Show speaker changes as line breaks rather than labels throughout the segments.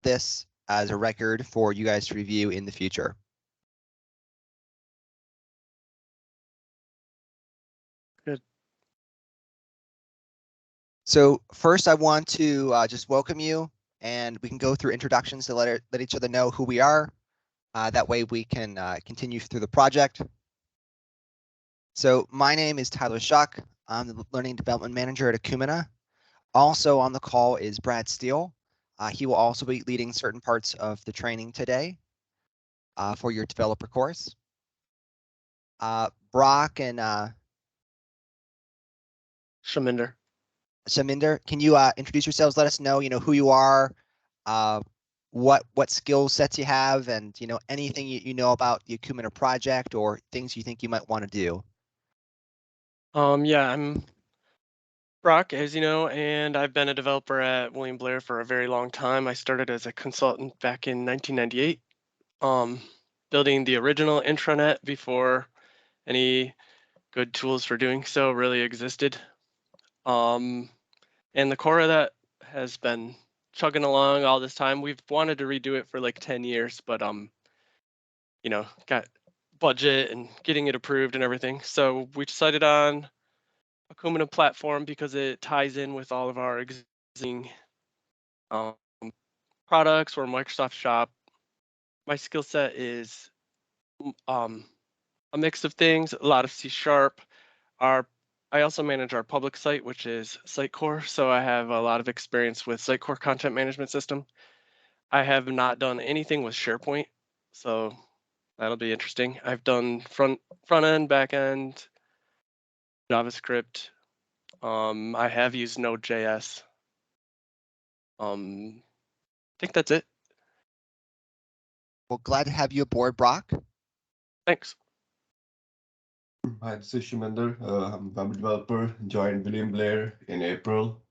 this as a record for you guys to review in the future.
Good.
So first, I want to just welcome you, and we can go through introductions to let each other know who we are. That way we can continue through the project. So my name is Tyler Schuck. I'm the Learning Development Manager at Ecumena. Also on the call is Brad Steele. He will also be leading certain parts of the training today for your developer course. Brock and
Shaminder.
Shaminder, can you introduce yourselves? Let us know, who you are, what skill sets you have, and anything you know about the Ecumena project or things you think you might want to do.
Yeah, I'm Brock, as you know, and I've been a developer at William Blair for a very long time. I started as a consultant back in 1998, building the original intranet before any good tools for doing so really existed. And the core of that has been chugging along all this time. We've wanted to redo it for like 10 years, but got budget and getting it approved and everything. So we decided on Ecumena platform because it ties in with all of our existing products or Microsoft Shop. My skill set is a mix of things, a lot of C#. I also manage our public site, which is Sitecore, so I have a lot of experience with Sitecore content management system. I have not done anything with SharePoint, so that'll be interesting. I've done front end, back end, JavaScript. I have used Node.js. I think that's it.
Well, glad to have you aboard, Brock.
Thanks.
Hi, this is Shumander. I'm a web developer, joined William Blair in April.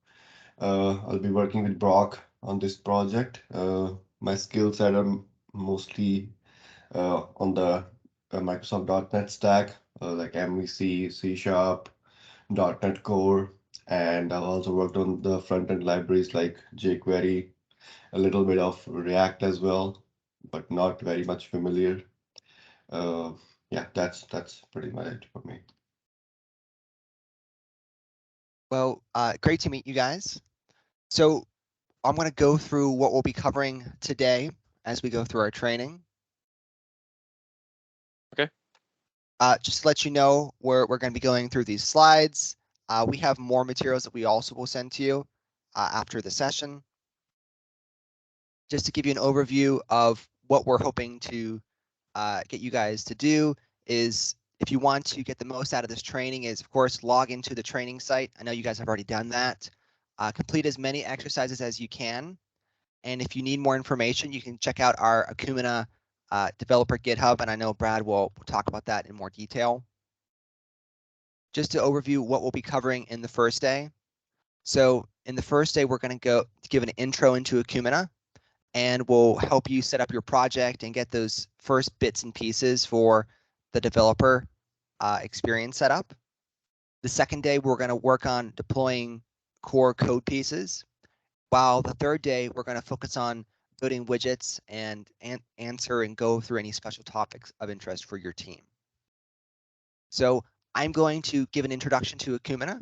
I'll be working with Brock on this project. My skill set are mostly on the Microsoft .NET stack, like MVC, C Sharp, .NET Core, and I've also worked on the front-end libraries like jQuery, a little bit of React as well, but not very much familiar. Uh, yeah, that's pretty much it for me.
Well, great to meet you guys. So I'm going to go through what we'll be covering today as we go through our training.
Okay.
Just to let you know, we're going to be going through these slides. We have more materials that we also will send to you after the session. Just to give you an overview of what we're hoping to get you guys to do is, if you want to get the most out of this training, is of course log into the training site. I know you guys have already done that. Complete as many exercises as you can. And if you need more information, you can check out our Ecumena developer GitHub, and I know Brad will talk about that in more detail. Just to overview what we'll be covering in the first day. So in the first day, we're going to give an intro into Ecumena, and we'll help you set up your project and get those first bits and pieces for the developer experience setup. The second day, we're going to work on deploying core code pieces, while the third day, we're going to focus on building widgets and answer and go through any special topics of interest for your team. So I'm going to give an introduction to Ecumena.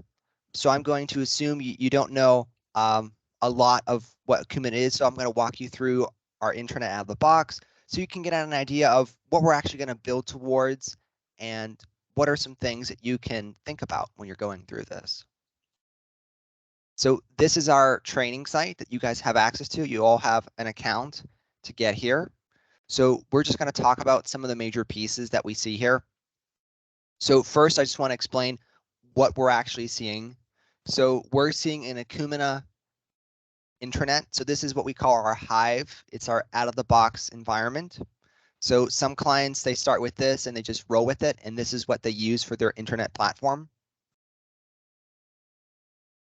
So I'm going to assume you don't know a lot of what Ecumena is. So I'm going to walk you through our intranet out of the box so you can get an idea of what we're actually going to build towards and what are some things that you can think about when you're going through this. So this is our training site that you guys have access to. You all have an account to get here. So we're just going to talk about some of the major pieces that we see here. So first, I just want to explain what we're actually seeing. So we're seeing an Ecumena intranet. So this is what we call our Hive. It's our out-of-the-box environment. So some clients, they start with this and they just roll with it, and this is what they use for their internet platform.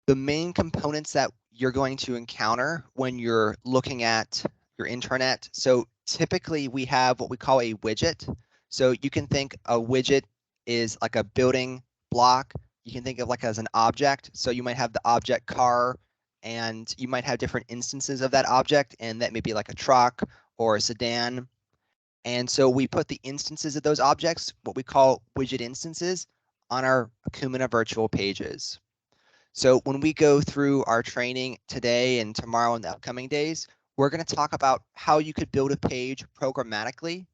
The main components that you're going to encounter when you're looking at your intranet. So typically we have what we call a widget. So you can think a widget is like a building block. You can think of like as an object. So you might have the object car and you might have different instances of that object, and that may be like a truck or a sedan. And so we put the instances of those objects, what we call widget instances, on our Acumatica virtual pages. So when we go through our training today and tomorrow and the upcoming days, we're going to talk about how you could build a page programmatically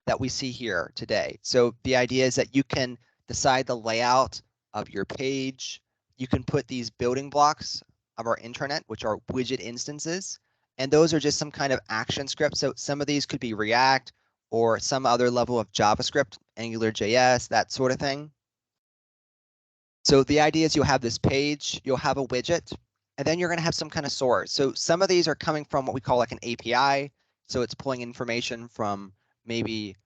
that we see here today. So the idea is that you can decide the layout of your page. You can put these building blocks of our intranet, which are widget instances, and those are just some kind of action script. So some of these could be React or some other level of JavaScript, AngularJS, that sort of thing. So the idea is you'll have this page, you'll have a widget, and then you're going to have some kind of source. So some of these are coming from what we call like an API. So it's pulling information from maybe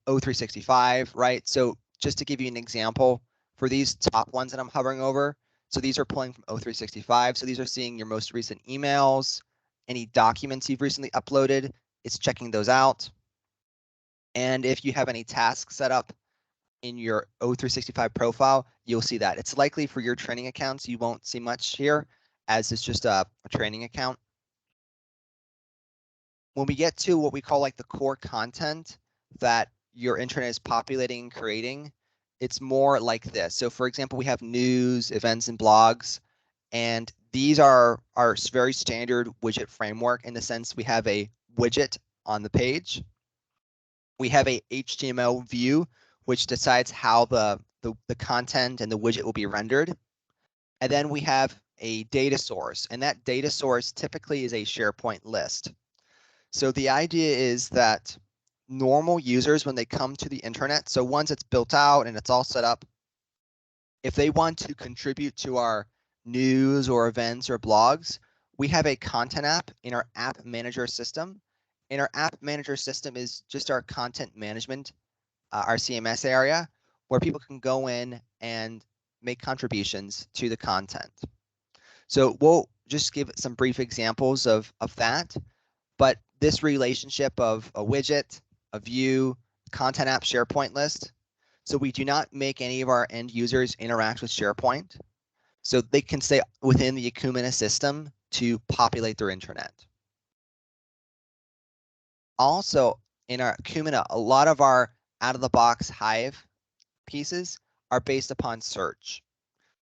O365, right? So just to give you an example, for these top ones that I'm hovering over, so these are pulling from O365. So these are seeing your most recent emails, any documents you've recently uploaded, it's checking those out. And if you have any tasks set up in your O365 profile, you'll see that. It's likely for your training accounts, you won't see much here, as it's just a training account. When we get to what we call like the core content that your intranet is populating and creating, it's more like this. So for example, we have news, events, and blogs, and these are our very standard widget framework in the sense we have a widget on the page. We have a HTML view, which decides how the content and the widget will be rendered. And then we have a data source, and that data source typically is a SharePoint list. So the idea is that normal users, when they come to the internet, so once it's built out and it's all set up, if they want to contribute to our news or events or blogs, we have a content app in our app manager system. And our app manager system is just our content management, our CMS area, where people can go in and make contributions to the content. So we'll just give some brief examples of that. But this relationship of a widget, a view, content app, SharePoint list. So we do not make any of our end users interact with SharePoint. So they can stay within the Acumatica system to populate their intranet. Also, in our Acumatica, a lot of our out-of-the-box Hive pieces are based upon search.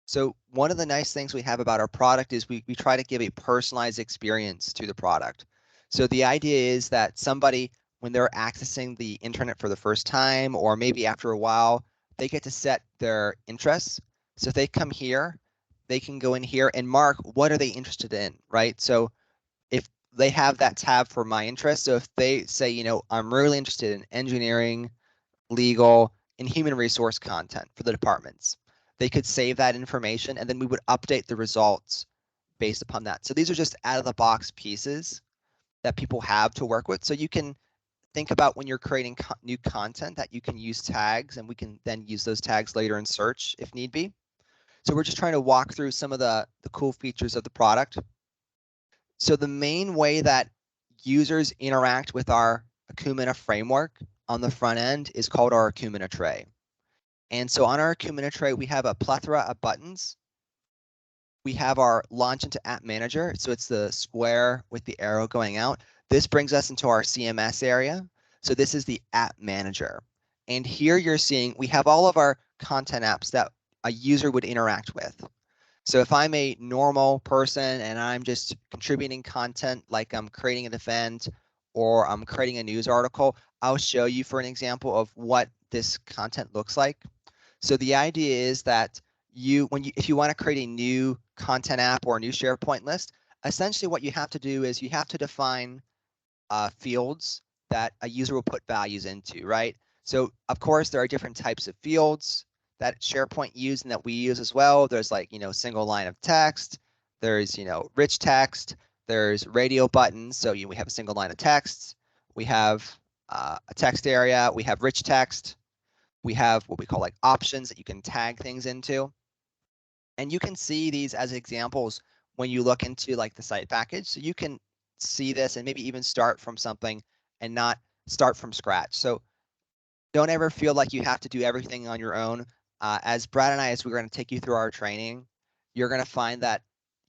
So one of the nice things we have about our product is we try to give a personalized experience to the product. So the idea is that somebody, when they're accessing the internet for the first time, or maybe after a while, they get to set their interests. So if they come here, they can go in here and mark what are they interested in, right? So if they have that tab for my interest, so if they say, you know, I'm really interested in engineering, legal, and human resource content for the departments, they could save that information and then we would update the results based upon that. So these are just out of the box pieces that people have to work with. So you can think about when you're creating new content that you can use tags, and we can then use those tags later in search if need be. So we're just trying to walk through some of the cool features of the product. So the main way that users interact with our Acumatica framework on the front end is called our Acumatica tray. And so on our Acumatica tray, we have a plethora of buttons. We have our launch into app manager. So it's the square with the arrow going out. This brings us into our CMS area. So this is the app manager. And here you're seeing we have all of our content apps that a user would interact with. So if I'm a normal person and I'm just contributing content, like I'm creating an event or I'm creating a news article, I'll show you for an example of what this content looks like. So the idea is that if you want to create a new content app or a new SharePoint list, essentially what you have to do is you have to define fields that a user will put values into, right? So of course there are different types of fields that SharePoint use and that we use as well. There's like, you know, single line of text, there's, you know, rich text, there's radio buttons. So we have a single line of text, we have a text area, we have rich text, we have what we call like options that you can tag things into. And you can see these as examples when you look into like the site package. So you can see this and maybe even start from something and not start from scratch. So don't ever feel like you have to do everything on your own. As Brad and I, as we're going to take you through our training, you're going to find that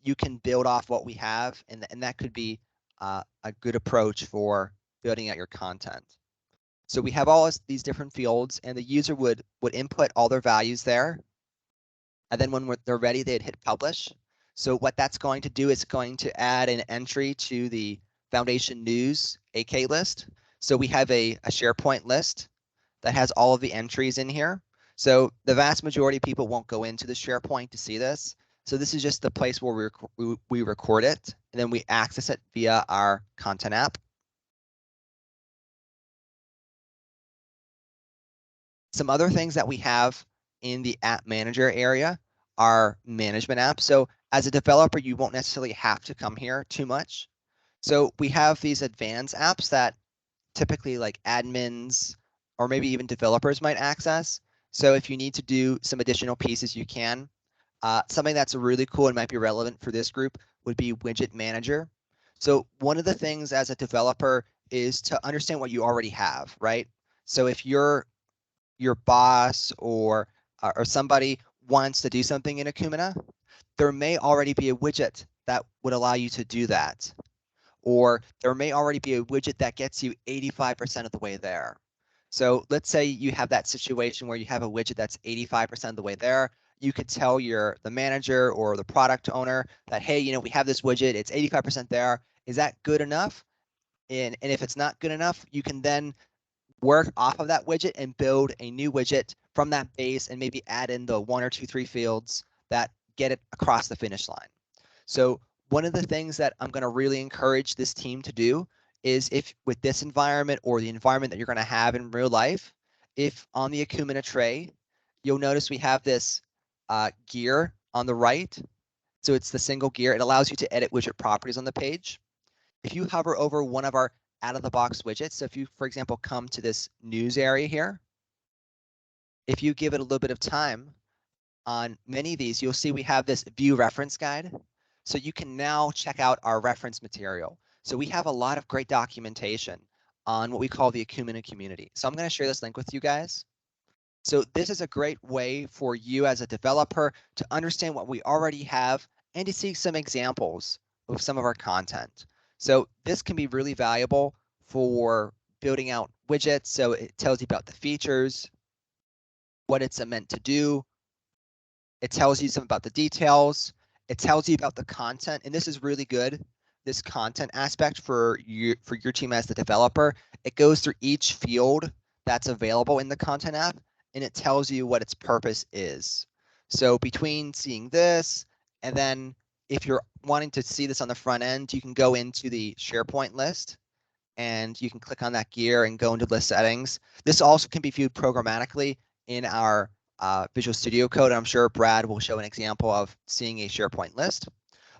you can build off what we have, and that could be a good approach for building out your content. So we have all these different fields, and the user would input all their values there. And then when they're ready, they'd hit publish. So what that's going to do is going to add an entry to the Foundation News AK list. So we have a SharePoint list that has all of the entries in here. So the vast majority of people won't go into the SharePoint to see this. So this is just the place where we record it, and then we access it via our content app. Some other things that we have in the app manager area are management apps. So as a developer, you won't necessarily have to come here too much. So we have these advanced apps that typically like admins or maybe even developers might access. So if you need to do some additional pieces, you can. Something that's really cool and might be relevant for this group would be widget manager. So one of the things as a developer is to understand what you already have, right? So if your boss or somebody wants to do something in Acumatica, there may already be a widget that would allow you to do that. Or there may already be a widget that gets you 85% of the way there. So let's say you have that situation where you have a widget that's 85% of the way there. You could tell the manager or the product owner that, hey, we have this widget, it's 85% there. Is that good enough? And if it's not good enough, you can then work off of that widget and build a new widget from that base and maybe add in the 1 or 2, 3 fields that get it across the finish line. So one of the things that I'm going to really encourage this team to do is, if with this environment or the environment that you're going to have in real life, if on the Acumatica tray, you'll notice we have this gear on the right. So it's the single gear. It allows you to edit widget properties on the page. If you hover over one of our out-of-the-box widgets, so if you, for example, come to this news area here, if you give it a little bit of time, on many of these, you'll see we have this view reference guide. So you can now check out our reference material. So we have a lot of great documentation on what we call the Acumatica community. So I'm going to share this link with you guys. So this is a great way for you as a developer to understand what we already have and to see some examples of some of our content. So this can be really valuable for building out widgets. So it tells you about the features, what it's meant to do. It tells you some about the details. It tells you about the content, and this is really good. This content aspect for your team as the developer, it goes through each field that's available in the content app, and it tells you what its purpose is. So between seeing this, and then if you're wanting to see this on the front end, you can go into the SharePoint list, and you can click on that gear and go into list settings. This also can be viewed programmatically in our Visual Studio Code. I'm sure Brad will show an example of seeing a SharePoint list.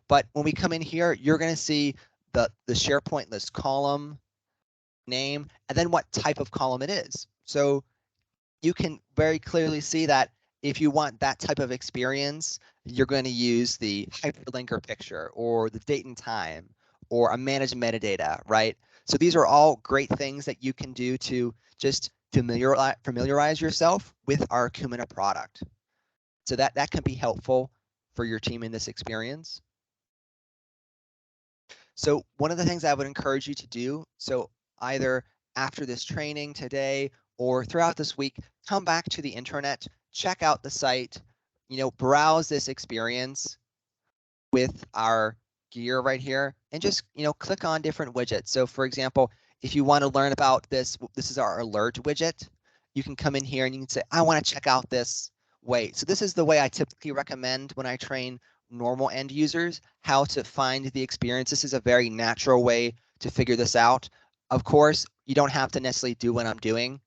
But when we come in here, you're going to see the SharePoint list column, name, and then what type of column it is. So you can very clearly see that if you want that type of experience, you're going to use the hyperlinker picture or the date and time or a managed metadata, right? So these are all great things that you can do to just familiarize yourself with our Acumatica product. So that can be helpful for your team in this experience. So one of the things I would encourage you to do, so either after this training today or throughout this week, come back to the intranet, check out the site, browse this experience with our gear right here, and just, click on different widgets. So for example, if you want to learn about this is our alert widget. You can come in here and you can say, I want to check out this way. So this is the way I typically recommend when I train normal end users, how to find the experience. This is a very natural way to figure this out. Of course, you don't have to necessarily do what I'm doing.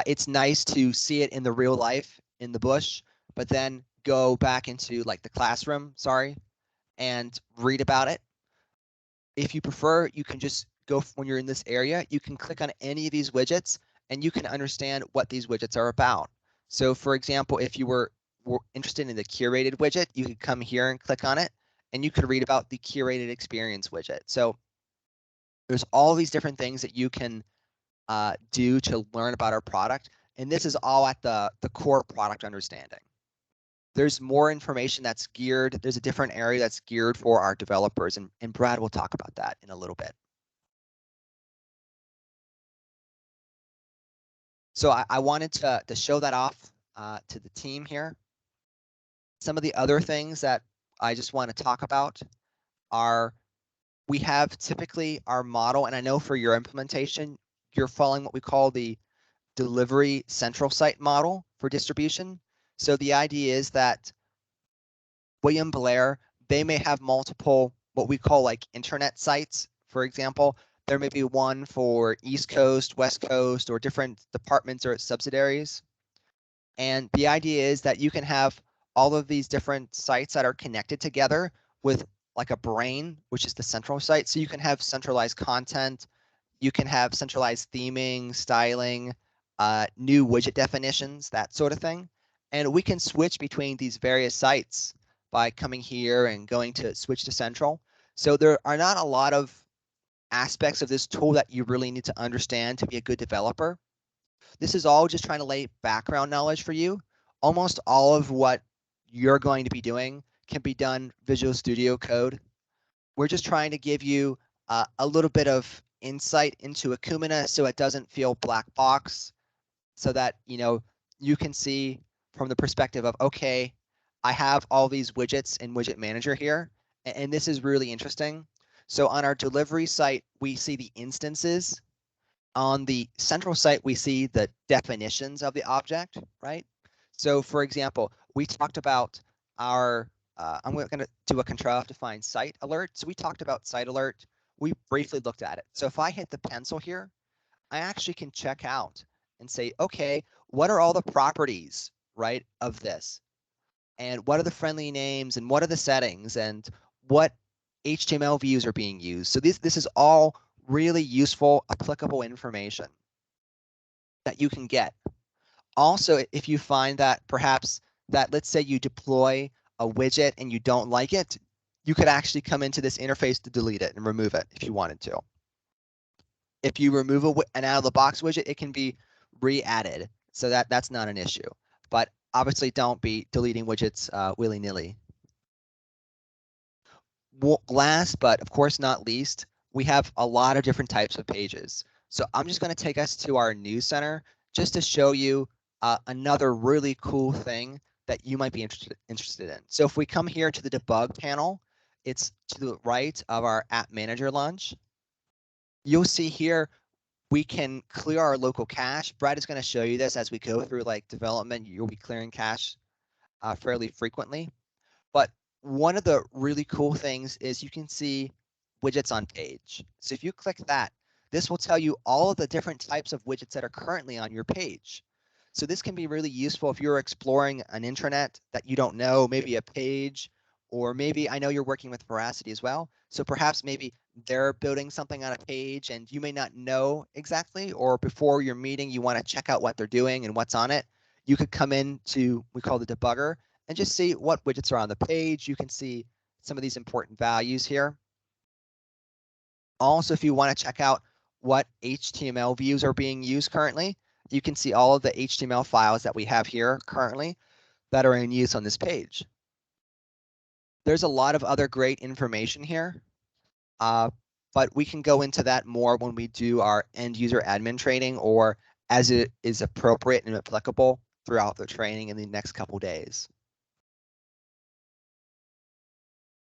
It's nice to see it in the real life, in the bush, but then go back into like the classroom, and read about it. If you prefer, you can just go, when you're in this area, you can click on any of these widgets and you can understand what these widgets are about. So for example, if you were interested in the curated widget, you could come here and click on it and you could read about the curated experience widget. So there's all these different things that you can do to learn about our product. And this is all at the core product understanding. there's more information that's geared. There's a different area that's geared for our developers, and Brad will talk about that in a little bit. So I wanted to show that off to the team here. Some of the other things that I just want to talk about are, we have typically our model, and I know for your implementation, you're following what we call the delivery central site model for distribution. So the idea is that William Blair, they may have multiple, what we call like internet sites. For example, there may be one for East Coast, West Coast, or different departments or subsidiaries. And the idea is that you can have all of these different sites that are connected together with like a brain, which is the central site. So you can have centralized content, you can have centralized theming, styling, new widget definitions, that sort of thing. And we can switch between these various sites by coming here and going to switch to central. So there are not a lot of aspects of this tool that you really need to understand to be a good developer. This is all just trying to lay background knowledge for you. Almost all of what you're going to be doing can be done Visual Studio Code. We're just trying to give you a little bit of insight into Akumina so it doesn't feel black box, so that you can see from the perspective of, okay, I have all these widgets in Widget Manager here, and this is really interesting. So on our delivery site, we see the instances. On the central site, we see the definitions of the object, right? So for example, we talked about our, I'm going to do a control to find site alert. So we talked about site alert. We briefly looked at it. So if I hit the pencil here, I actually can check out and say, okay, what are all the properties, right, of this? And what are the friendly names, and what are the settings, and what HTML views are being used? So this is all really useful, applicable information that you can get. Also, if you find that perhaps that, let's say you deploy a widget and you don't like it, you could actually come into this interface to delete it and remove it if you wanted to. If you remove an out of the box widget, it can be re-added. So that's not an issue. But obviously don't be deleting widgets willy-nilly. Last, but of course not least, we have a lot of different types of pages. So I'm just going to take us to our news center just to show you another really cool thing that you might be interested in. So if we come here to the debug panel, it's to the right of our app manager launch. You'll see here we can clear our local cache. Brad is going to show you this as we go through like development. You'll be clearing cache fairly frequently. But one of the really cool things is you can see widgets on page. So if you click that, this will tell you all of the different types of widgets that are currently on your page. So this can be really useful if you're exploring an intranet that you don't know, maybe a page, or maybe I know you're working with Veracity as well. So perhaps maybe they're building something on a page and you may not know exactly, or before your meeting, you want to check out what they're doing and what's on it. You could come in to, we call the debugger, and just see what widgets are on the page. You can see some of these important values here. Also, if you want to check out what HTML views are being used currently, you can see all of the HTML files that we have here currently that are in use on this page. There's a lot of other great information here, but we can go into that more when we do our end user admin training, or as it is appropriate and applicable throughout the training in the next couple days.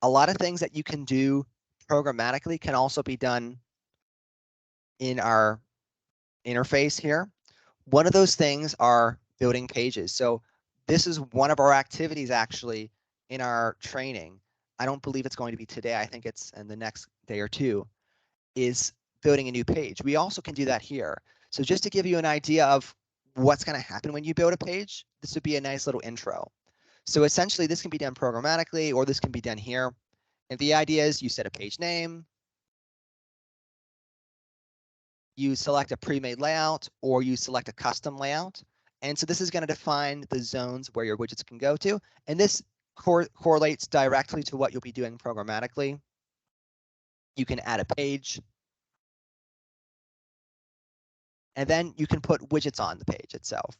A lot of things that you can do programmatically can also be done in our interface here. One of those things are building pages. So this is one of our activities actually in our training. I don't believe it's going to be today. I think it's in the next day or two, is building a new page. We also can do that here. So just to give you an idea of what's going to happen when you build a page, this would be a nice little intro. So essentially this can be done programmatically, or this can be done here. And the idea is you set a page name, you select a pre-made layout, or you select a custom layout. And so this is going to define the zones where your widgets can go to. And this correlates directly to what you'll be doing programmatically. You can add a page. And then you can put widgets on the page itself.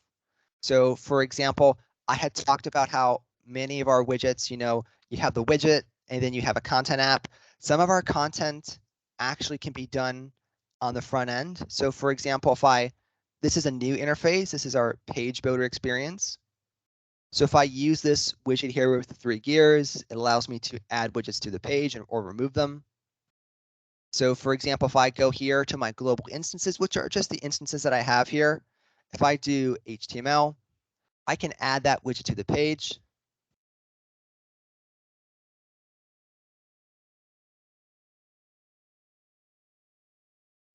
So for example, I had talked about how many of our widgets, you have the widget and then you have a content app. Some of our content actually can be done on the front end. So for example, this is a new interface, this is our page builder experience. So if I use this widget here with the 3 gears, it allows me to add widgets to the page or remove them. So for example, if I go here to my global instances, which are just the instances that I have here, if I do HTML, I can add that widget to the page.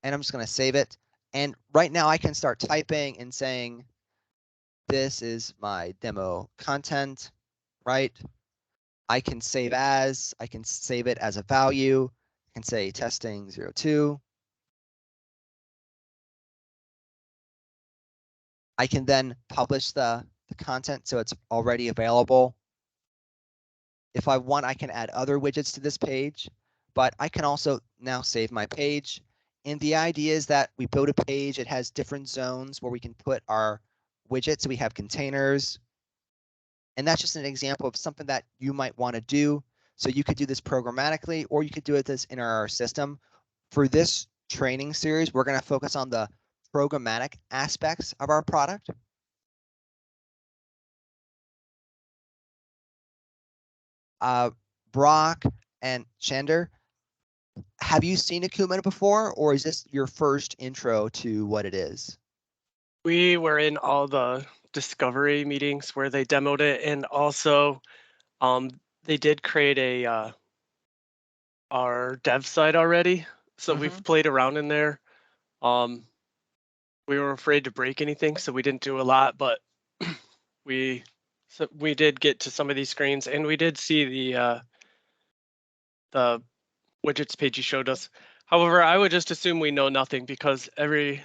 And I'm just going to save it. And right now I can start typing and saying, this is my demo content, right? I can save as, I can save it as a value. I can say testing 02. I can then publish the content so it's already available. If I want, I can add other widgets to this page, but I can also now save my page. And the idea is that we build a page, it has different zones where we can put our widgets. So we have containers. And that's just an example of something that you might want to do. So you could do this programmatically, or you could do this in our system. For this training series, we're going to focus on the programmatic aspects of our product. Brock and Chander, have you seen Acumen before, or is this your first intro to what it is?
We were in all the discovery meetings where they demoed it, and also they did create a our dev site already. So we've played around in there. We were afraid to break anything, so we didn't do a lot, but we did get to some of these screens, and we did see the widgets page you showed us. However, I would just assume we know nothing because I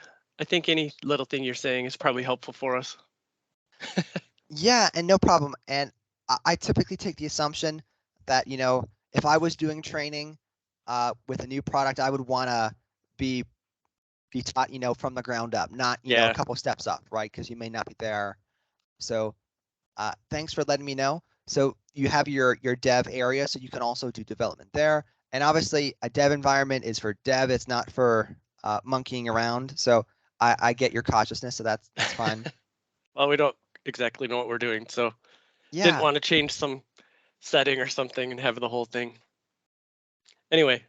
think any little thing you're saying is probably helpful for us.
Yeah, and no problem. And I typically take the assumption that, if I was doing training with a new product, I would want to be taught, from the ground up, not, a couple steps up, right? Because you may not be there. So thanks for letting me know. So you have your dev area, so you can also do development there. And obviously, a dev environment is for dev. It's not for monkeying around. So I get your cautiousness, so that's fine.
Well, we don't exactly know what we're doing, so
Yeah.
didn't want to change some setting or something and have the whole thing. Anyway.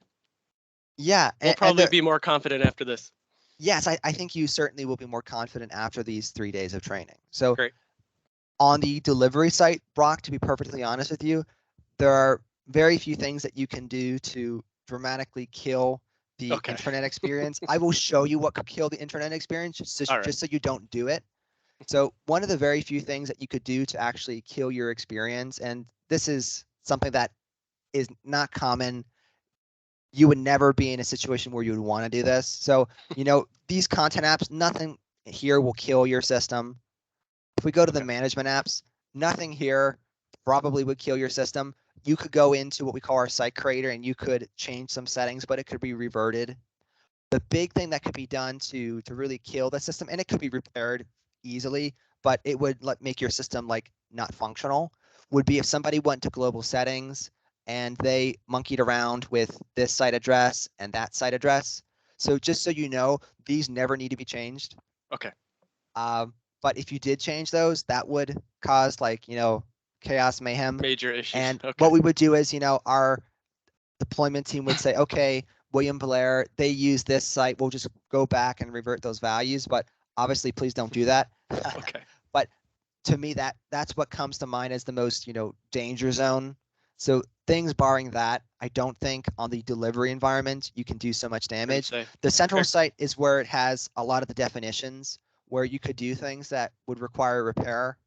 Yeah.
We'll probably be more confident after this.
Yes, I think you certainly will be more confident after these 3 days of training. So
great.
On the delivery site, Brock, to be perfectly honest with you, there are very few things that you can do to dramatically kill the internet experience. I will show you what could kill the internet experience just so you don't do it. So one of the very few things that you could do to actually kill your experience, and this is something that is not common. You would never be in a situation where you would want to do this. So, these content apps, nothing here will kill your system. If we go to the management apps, nothing here probably would kill your system. You could go into what we call our site creator and you could change some settings, but it could be reverted. The big thing that could be done to really kill the system, and it could be repaired easily, but it would make your system not functional, would be if somebody went to global settings and they monkeyed around with this site address and that site address. So just so you know, these never need to be changed.
Okay.
But if you did change those, that would cause chaos, mayhem.
Major issues.
And what we would do is, our deployment team would say, okay, William Blair, they use this site. We'll just go back and revert those values. But obviously, please don't do that.
Okay.
But to me, that's what comes to mind as the most, danger zone. So things barring that, I don't think on the delivery environment you can do so much damage. The central site is where it has a lot of the definitions where you could do things that would require repair.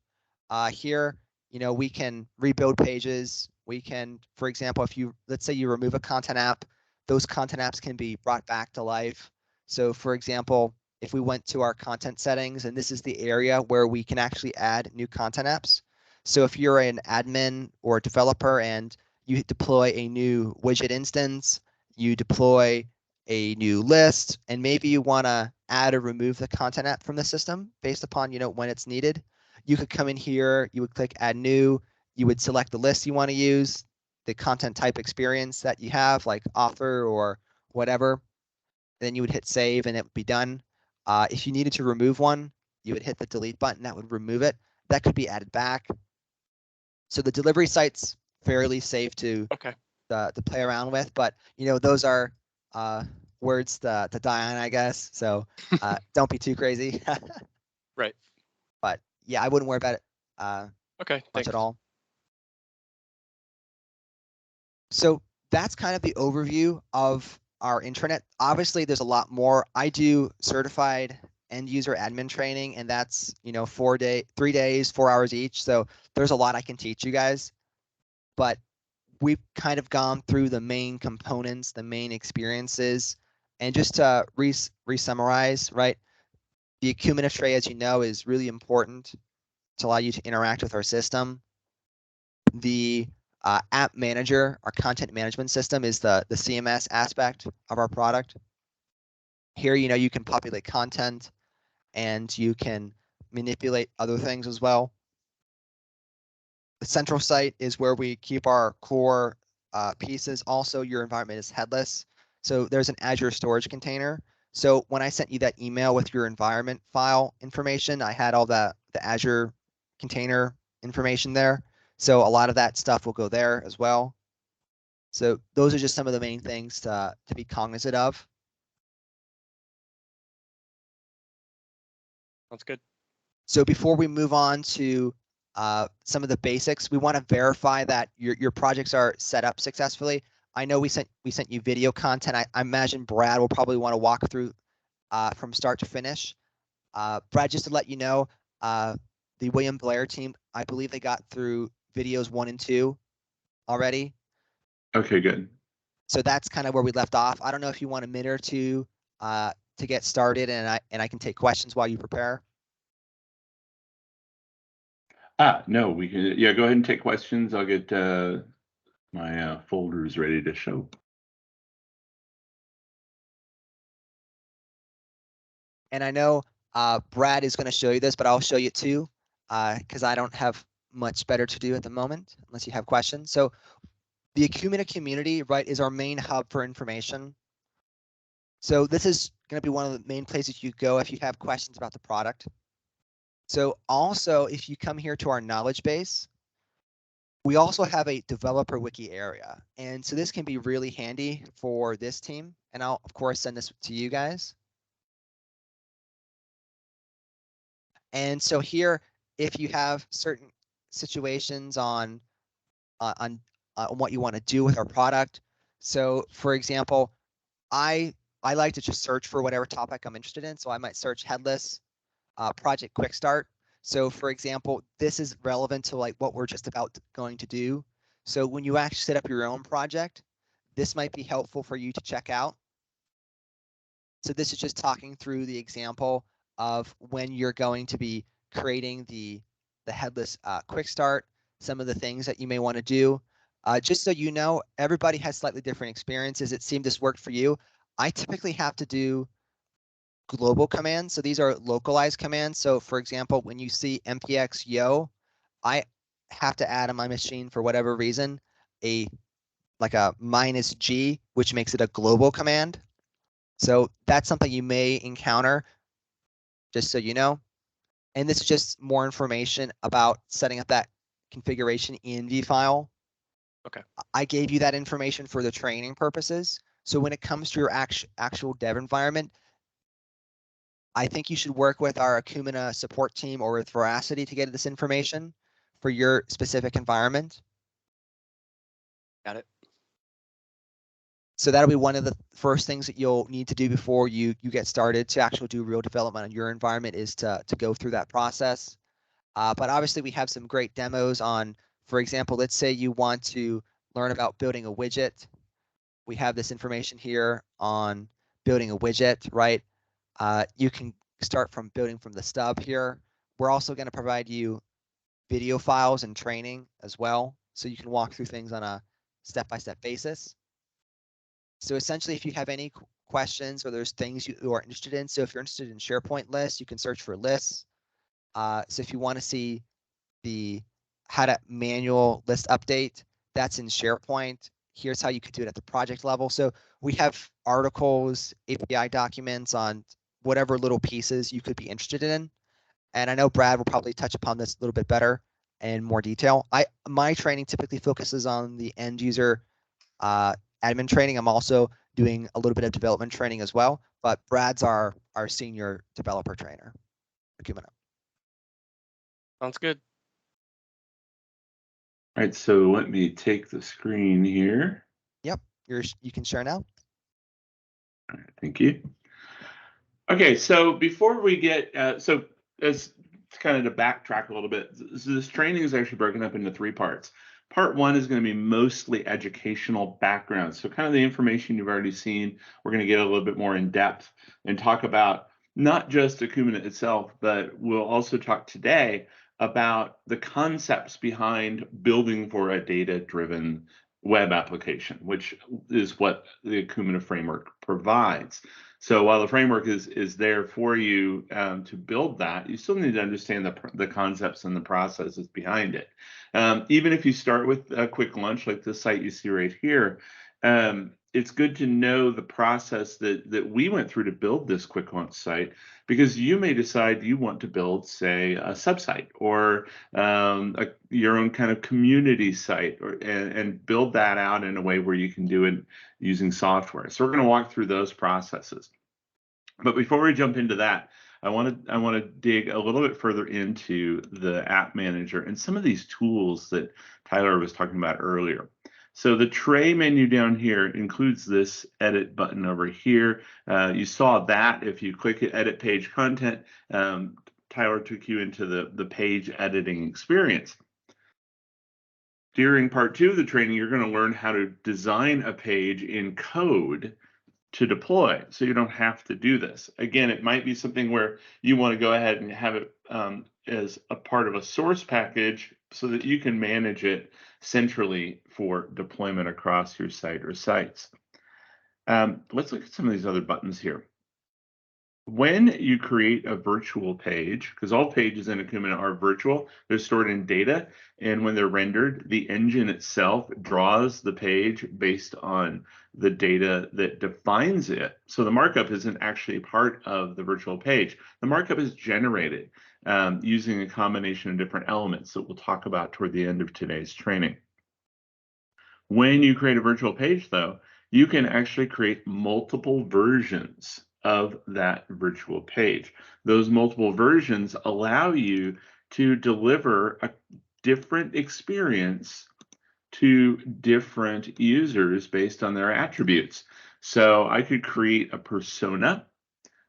Here, we can rebuild pages. We can, for example, let's say you remove a content app, those content apps can be brought back to life. So for example, if we went to our content settings, and this is the area where we can actually add new content apps. So if you're an admin or a developer and you deploy a new widget instance, you deploy a new list, and maybe you want to add or remove the content app from the system based upon, when it's needed, you could come in here, you would click add new, you would select the list you want to use, the content type experience that you have, like author or whatever. Then you would hit save and it would be done. If you needed to remove one, you would hit the delete button, that would remove it. That could be added back. So the delivery site's fairly safe to
Okay.
to play around with, but you know, those are words to die on, I guess. So don't be too crazy.
Right.
But yeah, I wouldn't worry about it
Okay.
much
Thanks.
at all. So that's kind of the overview of our intranet. Obviously, there's a lot more. I do certified end user admin training, and that's, you know, 3 days, 4 hours each. So there's a lot I can teach you guys, but we've kind of gone through the main components, the main experiences, and just to re-summarize, right? The Acumen tray, as you know, is really important to allow you to interact with our system. The app manager, our content management system, is the CMS aspect of our product. Here, you know, you can populate content and you can manipulate other things as well. The central site is where we keep our core pieces. Also, your environment is headless. So there's an Azure storage container. So when I sent you that email with your environment file information, I had all the Azure container information there. So a lot of that stuff will go there as well. So those are just some of the main things to be cognizant of.
Sounds good.
So before we move on to some of the basics, we want to verify that your projects are set up successfully. I know we sent you video content. I imagine Brad will probably want to walk through from start to finish. Brad, just to let you know, the William Blair team, I believe they got through videos 1 and 2 already.
Okay, good.
So that's kind of where we left off. I don't know if you want a minute or two to get started, and I can take questions while you prepare.
No, we can, yeah, go ahead and take questions. I'll get my folders ready to show.
And I know Brad is going to show you this, but I'll show you too, because I don't have much better to do at the moment, unless you have questions. So the Acumen community, right, is our main hub for information. So this is going to be one of the main places you go if you have questions about the product. So also, if you come here to our knowledge base, we also have a developer wiki area. And so this can be really handy for this team. And I'll, of course, send this to you guys. And so here, if you have certain situations on what you want to do with our product. So for example, I like to just search for whatever topic I'm interested in. So I might search headless project quick start. So for example, this is relevant to like what we're just about going to do. So when you actually set up your own project, this might be helpful for you to check out. So this is just talking through the example of when you're going to be creating the headless quick start, some of the things that you may want to do. Just so you know, everybody has slightly different experiences. It seemed this worked for you. I typically have to do global commands. So these are localized commands. So for example, when you see mpx yo, I have to add on my machine for whatever reason, like a -G, which makes it a global command. So that's something you may encounter, just so you know. And this is just more information about setting up that configuration env file.
Okay.
I gave you that information for the training purposes. So when it comes to your actual dev environment, I think you should work with our Acumen support team or with Veracity to get this information for your specific environment.
Got it.
So that'll be one of the first things that you'll need to do before you get started to actually do real development on your environment, is to go through that process. But obviously we have some great demos on, for example, let's say you want to learn about building a widget. We have this information here on building a widget, right? You can start from building from the stub here. We're also going to provide you video files and training as well, so you can walk through things on a step-by-step basis. So essentially, if you have any questions or there's things you are interested in, so if you're interested in SharePoint lists, you can search for lists. So if you want to see how to manual list update. That's in SharePoint. Here's how you could do it at the project level. So we have articles, API documents on whatever little pieces you could be interested in. And I know Brad will probably touch upon this a little bit better in more detail. My training typically focuses on the end user admin training. I'm also doing a little bit of development training as well, but Brad's our senior developer trainer.
Sounds good.
All right, so let me take the screen here.
Yep, you can share now.
All right, thank you. Okay, so before we get, so as kind of to backtrack a little bit, this training is actually broken up into 3 parts. Part 1 is going to be mostly educational background. So kind of the information you've already seen, we're going to get a little bit more in depth and talk about not just Acumen itself, but we'll also talk today about the concepts behind building for a data-driven web application, which is what the Acumen framework provides. So while the framework is there for you to build that, you still need to understand the concepts and the processes behind it. Even if you start with a quick launch like the site you see right here, it's good to know the process that we went through to build this quick launch site, because you may decide you want to build, say, a subsite or your own kind of community site, and build that out in a way where you can do it using software. So we're going to walk through those processes. But before we jump into that, I want to dig a little bit further into the app manager and some of these tools that Tyler was talking about earlier. So the tray menu down here includes this edit button over here. You saw that if you click edit page content, Tyler took you into the page editing experience. During part 2 of the training, you're going to learn how to design a page in code to deploy, so you don't have to do this. Again, it might be something where you want to go ahead and have it as a part of a source package so that you can manage it centrally for deployment across your site or sites. Let's look at some of these other buttons here. When you create a virtual page, because all pages in Acumen are virtual, they're stored in data, and when they're rendered, the engine itself draws the page based on the data that defines it. So the markup isn't actually part of the virtual page. The markup is generated using a combination of different elements that we'll talk about toward the end of today's training. When you create a virtual page, though, you can actually create multiple versions of that virtual page. Those multiple versions allow you to deliver a different experience to different users based on their attributes. So I could create a persona.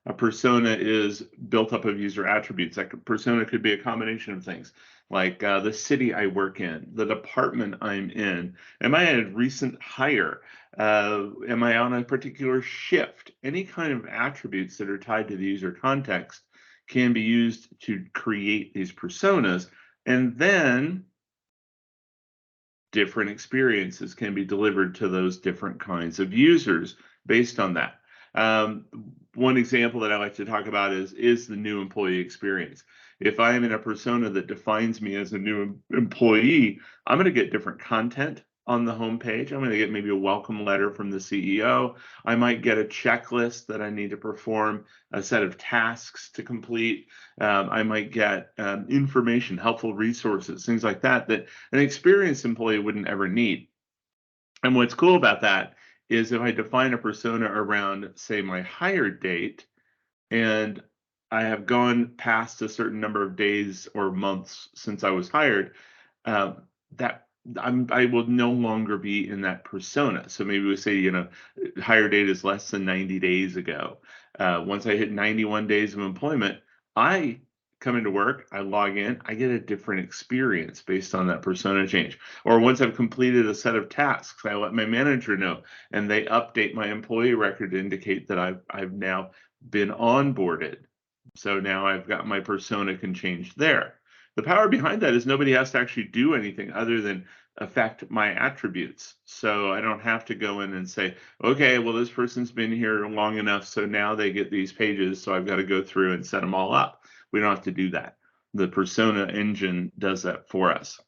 A persona is built up of user attributes. That persona could be a combination of things, like the city I work in, the department I'm in. Am I a recent hire? Am I on a particular shift? Any kind of attributes that are tied to the user context can be used to create these personas, and then different experiences can be delivered to those different kinds of users based on that. One example that I like to talk about is the new employee experience. If I am in a persona that defines me as a new employee, I'm going to get different content on the homepage. I'm going to get maybe a welcome letter from the CEO. I might get a checklist that I need to perform, a set of tasks to complete. I might get information, helpful resources, things like that, that an experienced employee wouldn't ever need. And what's cool about that is if I define a persona around, say, my hire date, and I have gone past a certain number of days or months since I was hired, I will no longer be in that persona. So maybe we say, hire date is less than 90 days ago. Once I hit 91 days of employment, I come into work, I log in, I get a different experience based on that persona change. Or once I've completed a set of tasks, I let my manager know, and they update my employee record to indicate that I've now been onboarded. So now I've got my persona can change there. The power behind that is nobody has to actually do anything other than affect my attributes. So I don't have to go in and say, okay, well, this person's been here long enough, so now they get these pages, so I've got to go through and set them all up. We don't have to do that. The persona engine does that for us.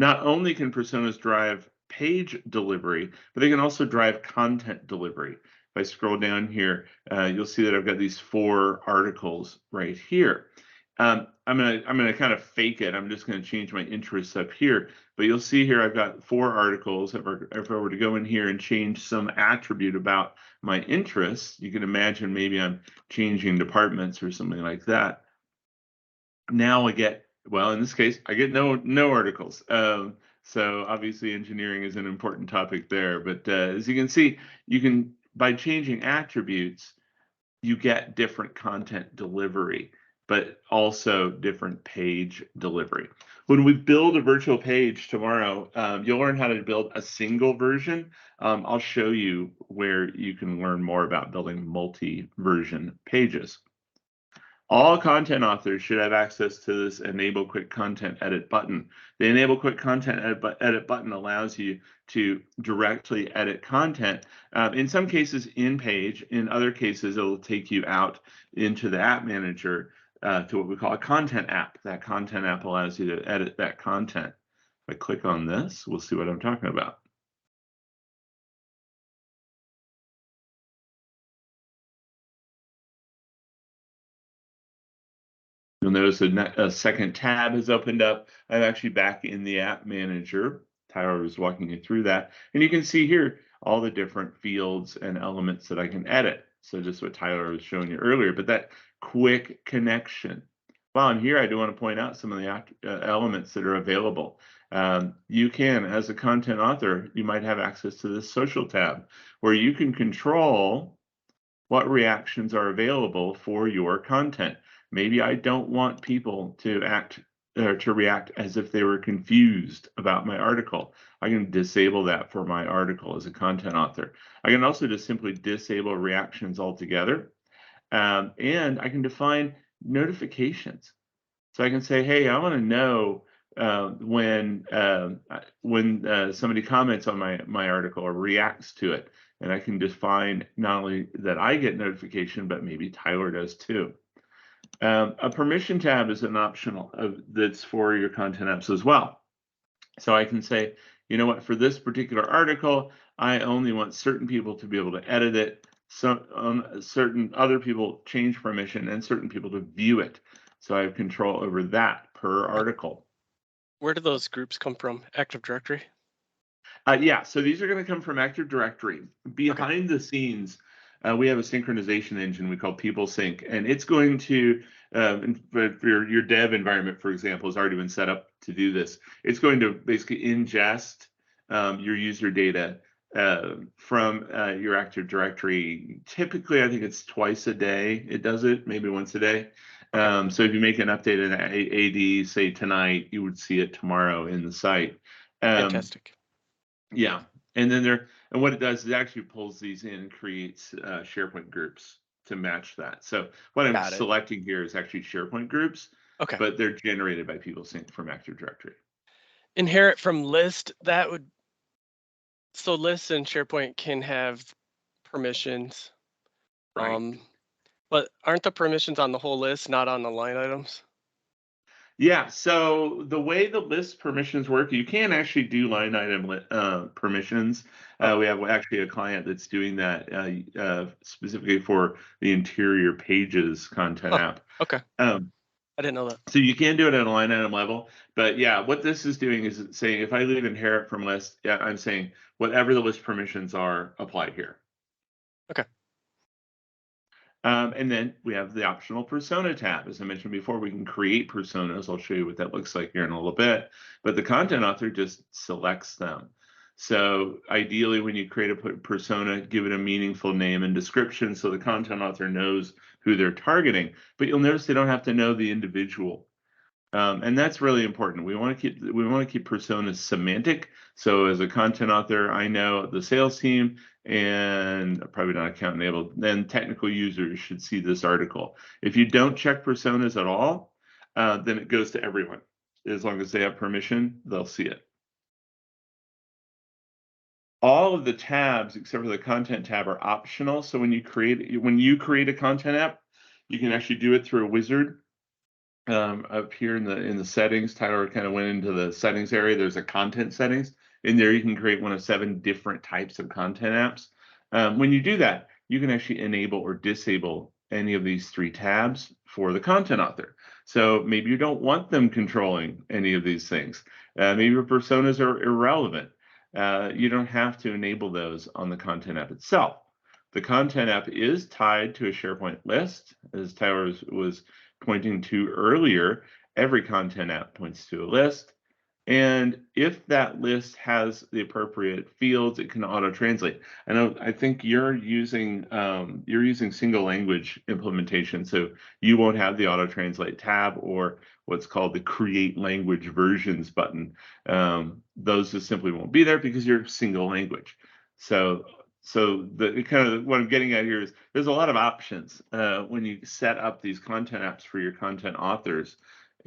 Not only can personas drive page delivery, but they can also drive content delivery. If I scroll down here, you'll see that I've got these 4 articles right here. I'm gonna kind of fake it. I'm just gonna change my interests up here, but you'll see here I've got 4 articles. If I were to go in here and change some attribute about my interests, you can imagine maybe I'm changing departments or something like that. Now I get, well, in this case, I get no articles. So obviously engineering is an important topic there, but as you can see, you can, by changing attributes, you get different content delivery, but also different page delivery. When we build a virtual page tomorrow, you'll learn how to build a single version. I'll show you where you can learn more about building multi-version pages. All content authors should have access to this Enable Quick Content Edit button. The Enable Quick Content Edit button allows you to directly edit content. In some cases in page, in other cases, it'll take you out into the app manager to what we call a content app. That content app allows you to edit that content. If I click on this, we'll see what I'm talking about. You'll notice a second tab has opened up. I'm actually back in the app manager. Tyler was walking you through that. And you can see here all the different fields and elements that I can edit. So just what Tyler was showing you earlier, but that quick connection. Well, and here I do want to point out some of the elements that are available. You can, as a content author, you might have access to this social tab where you can control what reactions are available for your content. Maybe I don't want people to react as if they were confused about my article. I can disable that for my article as a content author. I can also just simply disable reactions altogether. And I can define notifications. So I can say, hey, I want to know when somebody comments on my article or reacts to it. And I can define not only that I get notification, but maybe Tyler does too. A permission tab is an optional that's for your content apps as well. So I can say, you know what, for this particular article, I only want certain people to be able to edit it. So certain other people change permission and certain people to view it. So I have control over that per article.
Where do those groups come from? Active Directory?
Yeah, so these are going to come from Active Directory. Behind the scenes, we have a synchronization engine we call PeopleSync, and it's going to, for your dev environment, for example, has already been set up to do this. It's going to basically ingest your user data from your Active Directory. Typically, I think it's twice a day it does it, maybe once a day. So if you make an update in AD, say tonight, you would see it tomorrow in the site.
Fantastic.
Yeah, and then and what it does is it actually pulls these in and creates SharePoint groups to match that. So what I'm selecting here is actually SharePoint groups,
okay,
but they're generated by PeopleSync from Active Directory.
Inherit from list, so lists in SharePoint can have permissions.
Right.
But aren't the permissions on the whole list, not on the line items?
Yeah, so the way the list permissions work, you can actually do line item permissions. We have actually a client that's doing that specifically for the interior pages content app.
Okay. I didn't know that.
So you can do it at a line item level, but yeah, what this is doing is saying if I leave inherit from list, yeah, I'm saying whatever the list permissions are, apply here.
Okay.
And then we have the optional persona tab. As I mentioned before, we can create personas. I'll show you what that looks like here in a little bit, but the content author just selects them. So ideally, when you create a persona, give it a meaningful name and description so the content author knows who they're targeting, but you'll notice they don't have to know the individual. And that's really important. We want to keep personas semantic. So as a content author, I know the sales team and probably not account enabled, then technical users should see this article. If you don't check personas at all, then it goes to everyone. As long as they have permission, they'll see it. All of the tabs, except for the content tab, are optional. So when you create a content app, you can actually do it through a wizard. up here in the settings. Tyler kind of went into the settings area. There's a content settings. In there, you can create one of 7 different types of content apps. When you do that, you can actually enable or disable any of these 3 tabs for the content author. So maybe you don't want them controlling any of these things. Maybe your personas are irrelevant. You don't have to enable those on the content app itself. The content app is tied to a SharePoint list, as Tyler was pointing to earlier. Every content app points to a list. And if that list has the appropriate fields, it can auto-translate. I think you're using single language implementation, so you won't have the auto-translate tab or what's called the create language versions button. Those just simply won't be there because you're single language. So the kind of what I'm getting at here is there's a lot of options when you set up these content apps for your content authors.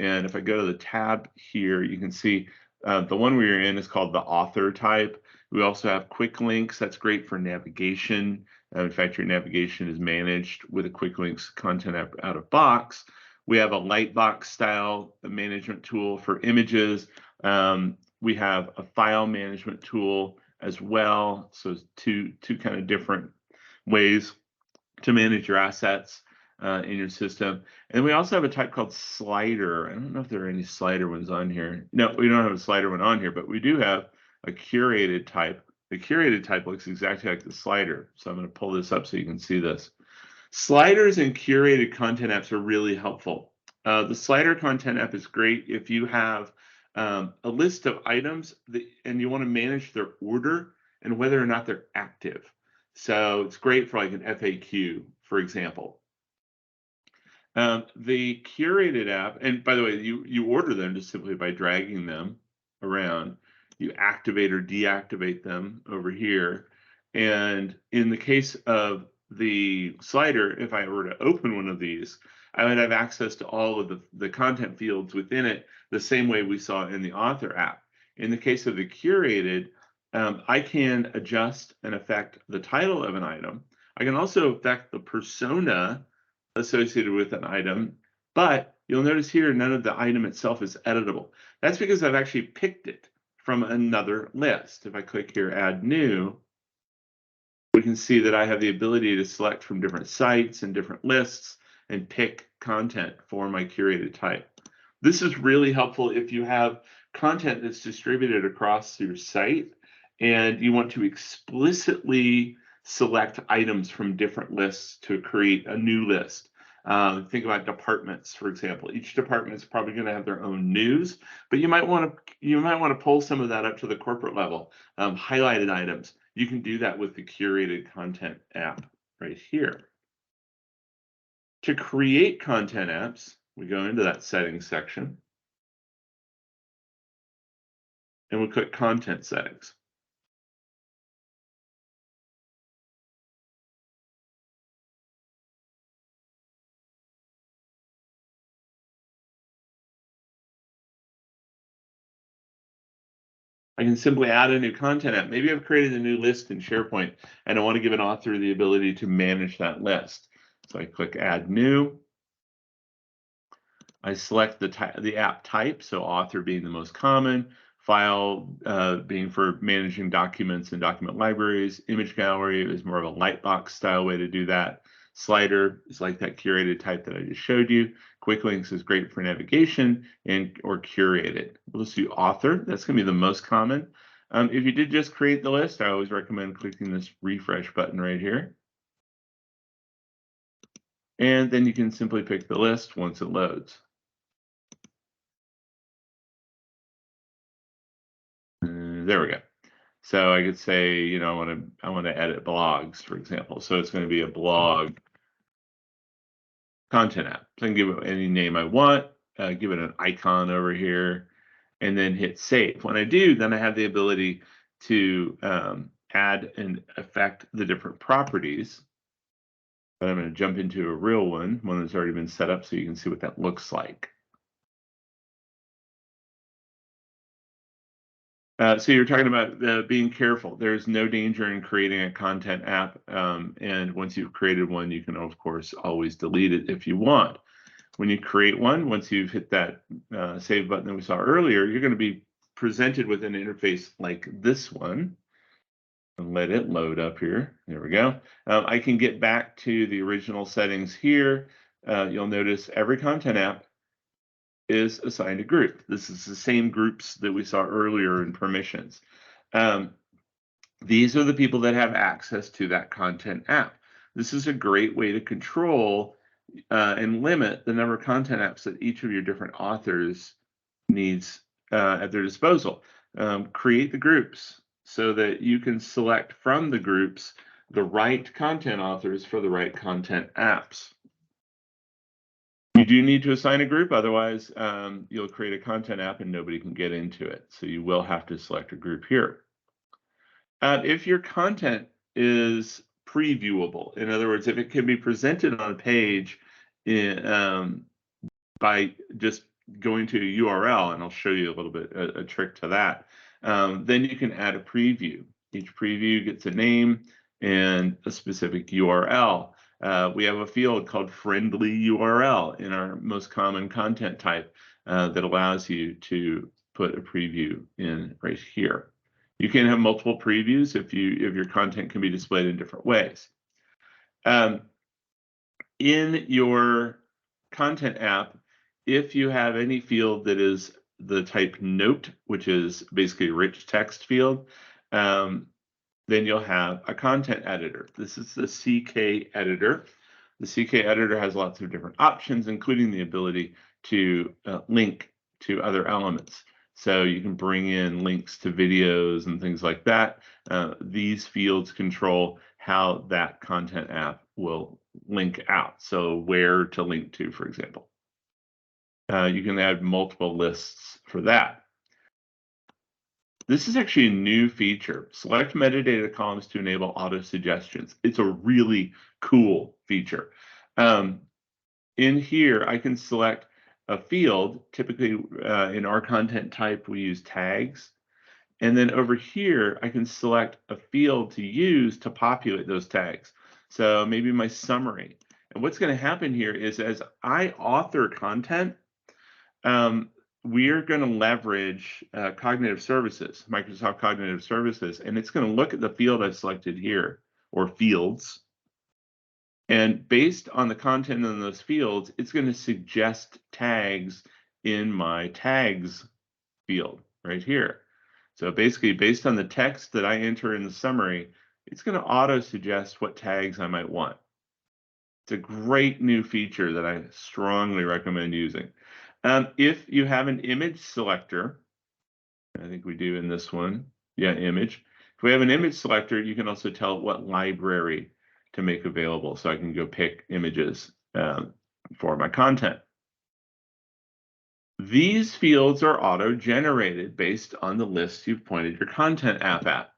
And if I go to the tab here, you can see the one we're in is called the author type. We also have quick links. That's great for navigation. In fact, your navigation is managed with a quick links content app out of box. We have a Lightbox style management tool for images. We have a file management tool as well. So two kind of different ways to manage your assets in your system. And we also have a type called slider. I don't know if there are any slider ones on here. No, we don't have a slider one on here, but we do have a curated type. The curated type looks exactly like the slider. So I'm going to pull this up so you can see this. Sliders and curated content apps are really helpful. The slider content app is great if you have a list of items and you want to manage their order and whether or not they're active. So it's great for like an FAQ, for example. The curated app, and by the way, you order them just simply by dragging them around. You activate or deactivate them over here. And in the case of the slider, if I were to open one of these, I would have access to all of the content fields within it the same way we saw in the author app. In the case of the curated, I can adjust and affect the title of an item. I can also affect the persona associated with an item, but you'll notice here none of the item itself is editable. That's because I've actually picked it from another list. If I click here, add new, we can see that I have the ability to select from different sites and different lists and pick content for my curated type. This is really helpful if you have content that's distributed across your site and you want to explicitly select items from different lists to create a new list. Think about departments, for example. Each department is probably going to have their own news, but you might want to pull some of that up to the corporate level. Highlighted items. You can do that with the curated content app right here. To create content apps, we go into that settings section and we click content settings. I can simply add a new content app. Maybe I've created a new list in SharePoint and I want to give an author the ability to manage that list. So I click add new. I select the app type, so author being the most common, file being for managing documents and document libraries, image gallery is more of a Lightbox style way to do that. Slider is like that curated type that I just showed you. Quick links is great for navigation or curated. We'll just do author. That's going to be the most common. If you did just create the list, I always recommend clicking this refresh button right here. And then you can simply pick the list once it loads. There we go. So I could say, you know, I want to edit blogs, for example. So it's going to be a blog content app. So I can give it any name I want, give it an icon over here, and then hit save. When I do, then I have the ability to add and affect the different properties. But I'm going to jump into a real one that's already been set up so you can see what that looks like. So you're talking about being careful. There's no danger in creating a content app. And once you've created one, you can, of course, always delete it if you want. When you create one, once you've hit that save button that we saw earlier, you're going to be presented with an interface like this one. And let it load up here. There we go. I can get back to the original settings here. You'll notice every content app is assigned a group. This is the same groups that we saw earlier in permissions. These are the people that have access to that content app. This is a great way to control and limit the number of content apps that each of your different authors needs at their disposal. Create the groups so that you can select from the groups the right content authors for the right content apps. You do need to assign a group, otherwise you'll create a content app and nobody can get into it. So you will have to select a group here. If your content is previewable, in other words, if it can be presented on a page by just going to a URL, and I'll show you a little bit a trick to that, then you can add a preview. Each preview gets a name and a specific URL. We have a field called friendly URL in our most common content type that allows you to put a preview in right here. You can have multiple previews if your content can be displayed in different ways. In your content app, if you have any field that is the type note, which is basically a rich text field, then you'll have a content editor. This is the CK editor. The CK editor has lots of different options, including the ability to link to other elements. So you can bring in links to videos and things like that. These fields control how that content app will link out. So where to link to, for example. You can add multiple lists for that. This is actually a new feature. Select metadata columns to enable auto suggestions. It's a really cool feature. In here, I can select a field. Typically, in our content type, we use tags. And then over here, I can select a field to use to populate those tags. So maybe my summary. And what's going to happen here is as I author content, we're going to leverage cognitive services, Microsoft Cognitive Services, and it's going to look at the field I've selected here, or fields. And based on the content in those fields, it's going to suggest tags in my tags field right here. So basically, based on the text that I enter in the summary, it's going to auto suggest what tags I might want. It's a great new feature that I strongly recommend using. If you have an image selector, I think we do in this one, yeah, image. If we have an image selector, you can also tell it what library to make available. So I can go pick images for my content. These fields are auto-generated based on the list you've pointed your content app at.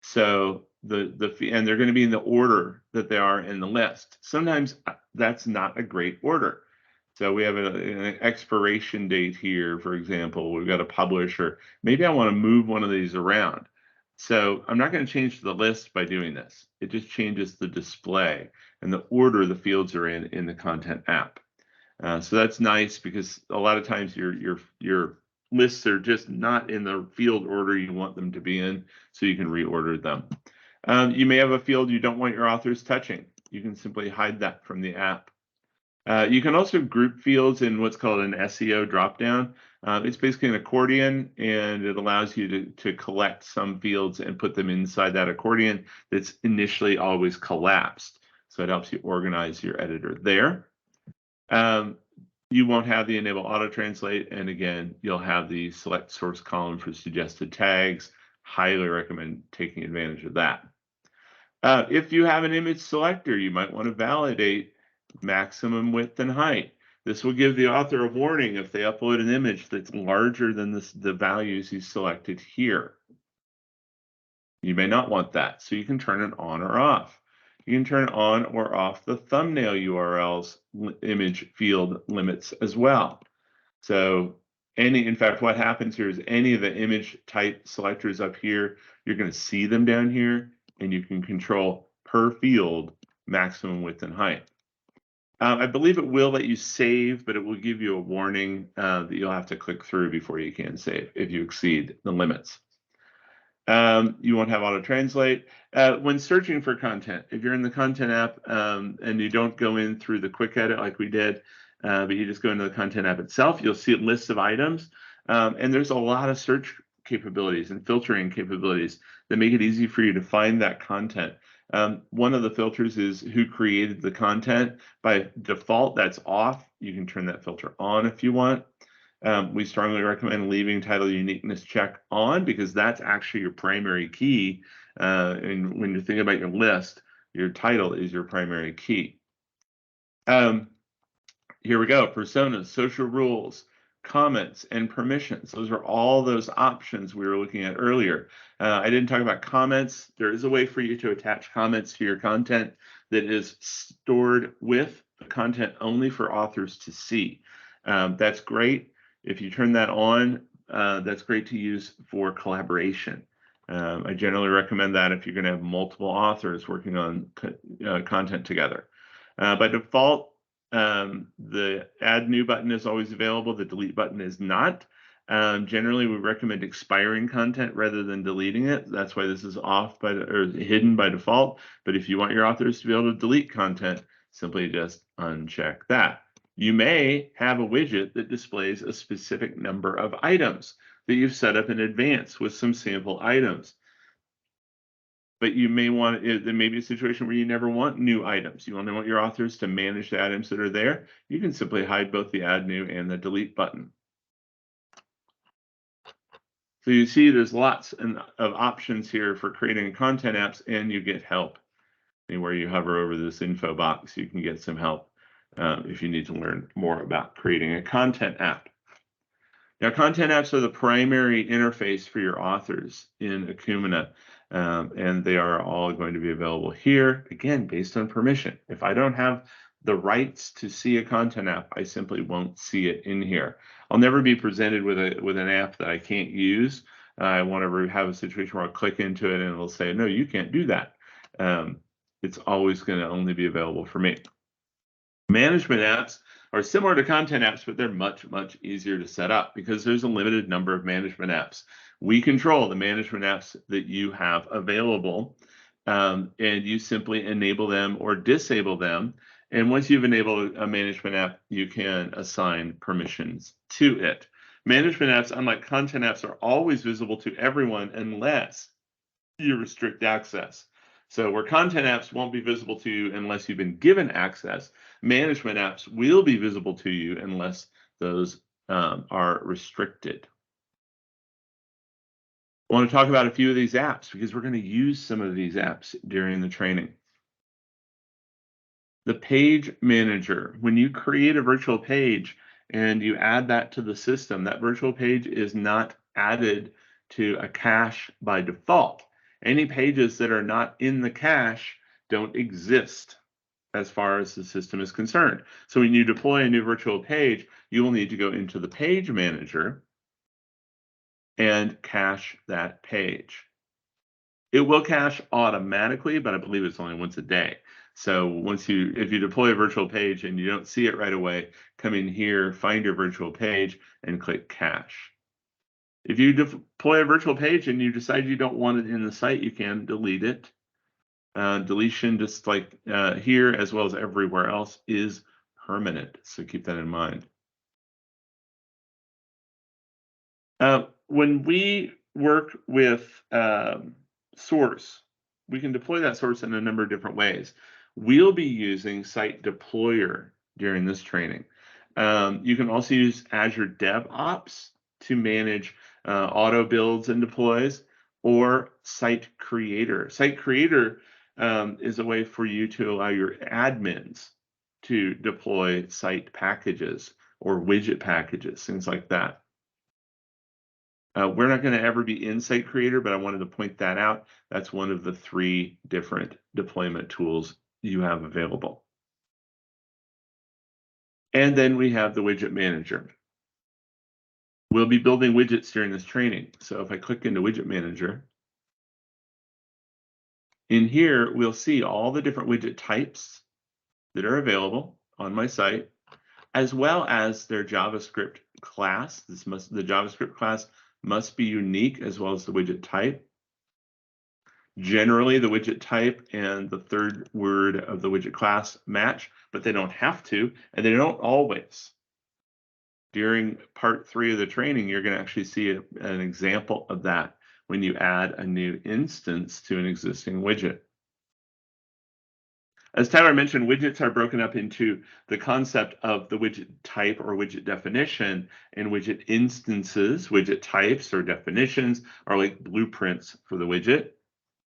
So and they're going to be in the order that they are in the list. Sometimes that's not a great order. So we have an expiration date here, for example. We've got a publisher. Maybe I want to move one of these around. So I'm not going to change the list by doing this. It just changes the display and the order the fields are in the content app. So that's nice because a lot of times your lists are just not in the field order you want them to be in, so you can reorder them. You may have a field you don't want your authors touching. You can simply hide that from the app. You can also group fields in what's called an SEO dropdown. It's basically an accordion, and it allows you to collect some fields and put them inside that accordion that's initially always collapsed. So it helps you organize your editor there. You won't have the enable auto translate, and again, you'll have the select source column for suggested tags. Highly recommend taking advantage of that. If you have an image selector, you might want to validate maximum width and height. This will give the author a warning if they upload an image that's larger than the values you selected here. You may not want that, so you can turn it on or off. You can turn on or off the thumbnail URL's image field limits as well. So in fact, what happens here is any of the image type selectors up here, you're going to see them down here, and you can control per field maximum width and height. I believe it will let you save, but it will give you a warning that you'll have to click through before you can save if you exceed the limits. You won't have auto translate. When searching for content, if you're in the content app and you don't go in through the quick edit like we did, but you just go into the content app itself, you'll see a list of items. And there's a lot of search capabilities and filtering capabilities that make it easy for you to find that content. One of the filters is who created the content. By default, that's off. You can turn that filter on if you want. We strongly recommend leaving title uniqueness check on because that's actually your primary key. And when you're thinking about your list, your title is your primary key. Here we go, personas, social rules, comments, and permissions. Those are all those options we were looking at earlier. I didn't talk about comments. There is a way for you to attach comments to your content that is stored with the content only for authors to see. That's great. If you turn that on, that's great to use for collaboration. I generally recommend that if you're going to have multiple authors working on content together. By default, the add new button is always available. The delete button is not. Generally, we recommend expiring content rather than deleting it. That's why this is off or hidden by default. But if you want your authors to be able to delete content, simply just uncheck that. You may have a widget that displays a specific number of items that you've set up in advance with some sample items. But you may want, there may be a situation where you never want new items. You only want your authors to manage the items that are there. You can simply hide both the add new and the delete button. So you see there's lots of options here for creating content apps, and you get help. Anywhere you hover over this info box, you can get some help if you need to learn more about creating a content app. Now, content apps are the primary interface for your authors in Acumatica, and they are all going to be available here, again, based on permission. If I don't have the rights to see a content app, I simply won't see it in here. I'll never be presented with an app that I can't use. I want to have a situation where I'll click into it and it'll say, no, you can't do that. It's always going to only be available for me. Management apps are similar to content apps, but they're much, much easier to set up because there's a limited number of management apps. We control the management apps that you have available, and you simply enable them or disable them. And once you've enabled a management app, you can assign permissions to it. Management apps, unlike content apps, are always visible to everyone unless you restrict access. So where content apps won't be visible to you unless you've been given access, management apps will be visible to you unless those are restricted. I want to talk about a few of these apps because we're going to use some of these apps during the training. The page manager, when you create a virtual page and you add that to the system, that virtual page is not added to a cache by default. Any pages that are not in the cache don't exist as far as the system is concerned. So when you deploy a new virtual page, you will need to go into the page manager and cache that page. It will cache automatically, but I believe it's only once a day. So if you deploy a virtual page and you don't see it right away, come in here, find your virtual page, and click cache. If you deploy a virtual page and you decide you don't want it in the site, you can delete it. Deletion, just like here, as well as everywhere else, is permanent. So keep that in mind. When we work with source, we can deploy that source in a number of different ways. We'll be using Site Deployer during this training. You can also use Azure DevOps to manage auto builds and deploys, or Site Creator. Site Creator is a way for you to allow your admins to deploy site packages or widget packages, things like that. We're not going to ever be in Site Creator, but I wanted to point that out. That's one of the 3 different deployment tools you have available. And then we have the widget manager. We'll be building widgets during this training. So if I click into widget manager, in here, we'll see all the different widget types that are available, on my site, as well as their JavaScript class. The JavaScript class must be unique, as well as the widget type. Generally, the widget type and the third word of the widget class match, but they don't have to, and they don't always. During part 3 of the training, you're going to actually see an example of that when you add a new instance to an existing widget. As Tyler mentioned, widgets are broken up into the concept of the widget type or widget definition and widget instances. Widget types or definitions are like blueprints for the widget.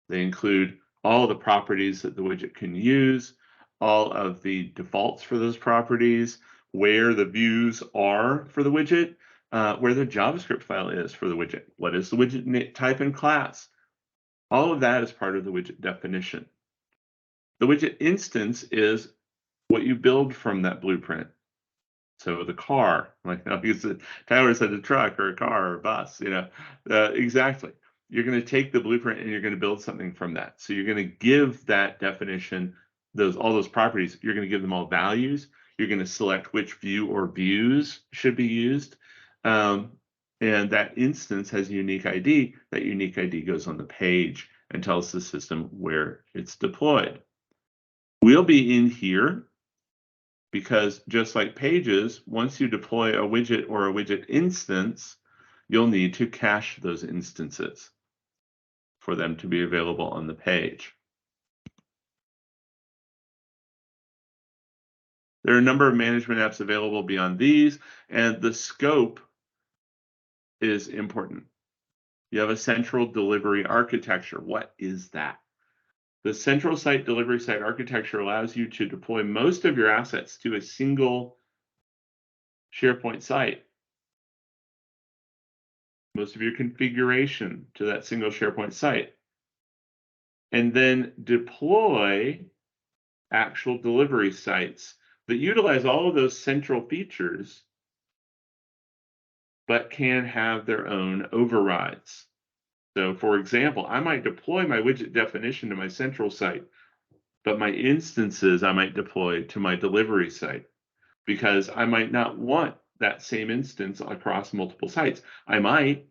They include all the properties that the widget can use, all of the defaults for those properties, where the views are for the widget, where the JavaScript file is for the widget, what is the widget type and class. All of that is part of the widget definition. The widget instance is what you build from that blueprint. So the car, like Tyler said, a truck or a car or a bus, exactly. You're going to take the blueprint and you're going to build something from that. So you're going to give that definition, all those properties, you're going to give them all values. You're going to select which view or views should be used. And that instance has a unique ID. That unique ID goes on the page and tells the system where it's deployed. We'll be in here because just like pages, once you deploy a widget or a widget instance, you'll need to cache those instances for them to be available on the page. There are a number of management apps available beyond these, and the scope is important. You have a central delivery architecture. What is that? The central site delivery site architecture allows you to deploy most of your assets to a single SharePoint site. Most of your configuration to that single SharePoint site. And then deploy actual delivery sites that utilize all of those central features, but can have their own overrides. So for example, I might deploy my widget definition to my central site, but my instances I might deploy to my delivery site because I might not want that same instance across multiple sites. I might,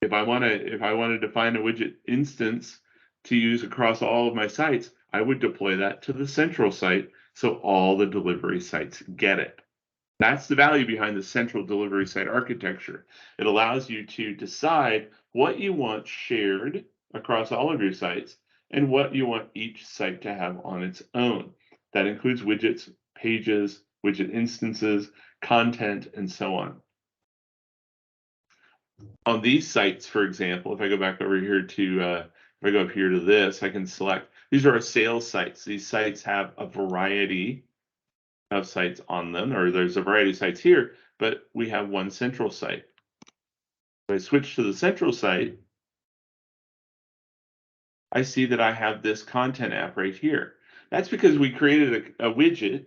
if I want to define a widget instance to use across all of my sites, I would deploy that to the central site so all the delivery sites get it. That's the value behind the central delivery site architecture. It allows you to decide what you want shared across all of your sites and what you want each site to have on its own. That includes widgets, pages, widget instances, content, and so on. On these sites, for example, if I go back over here to, if I go up here to this, I can select, these are our sales sites. These sites have a variety of sites on them, or there's a variety of sites here, but we have one central site. If I switch to the central site, I see that I have this content app right here. That's because we created a widget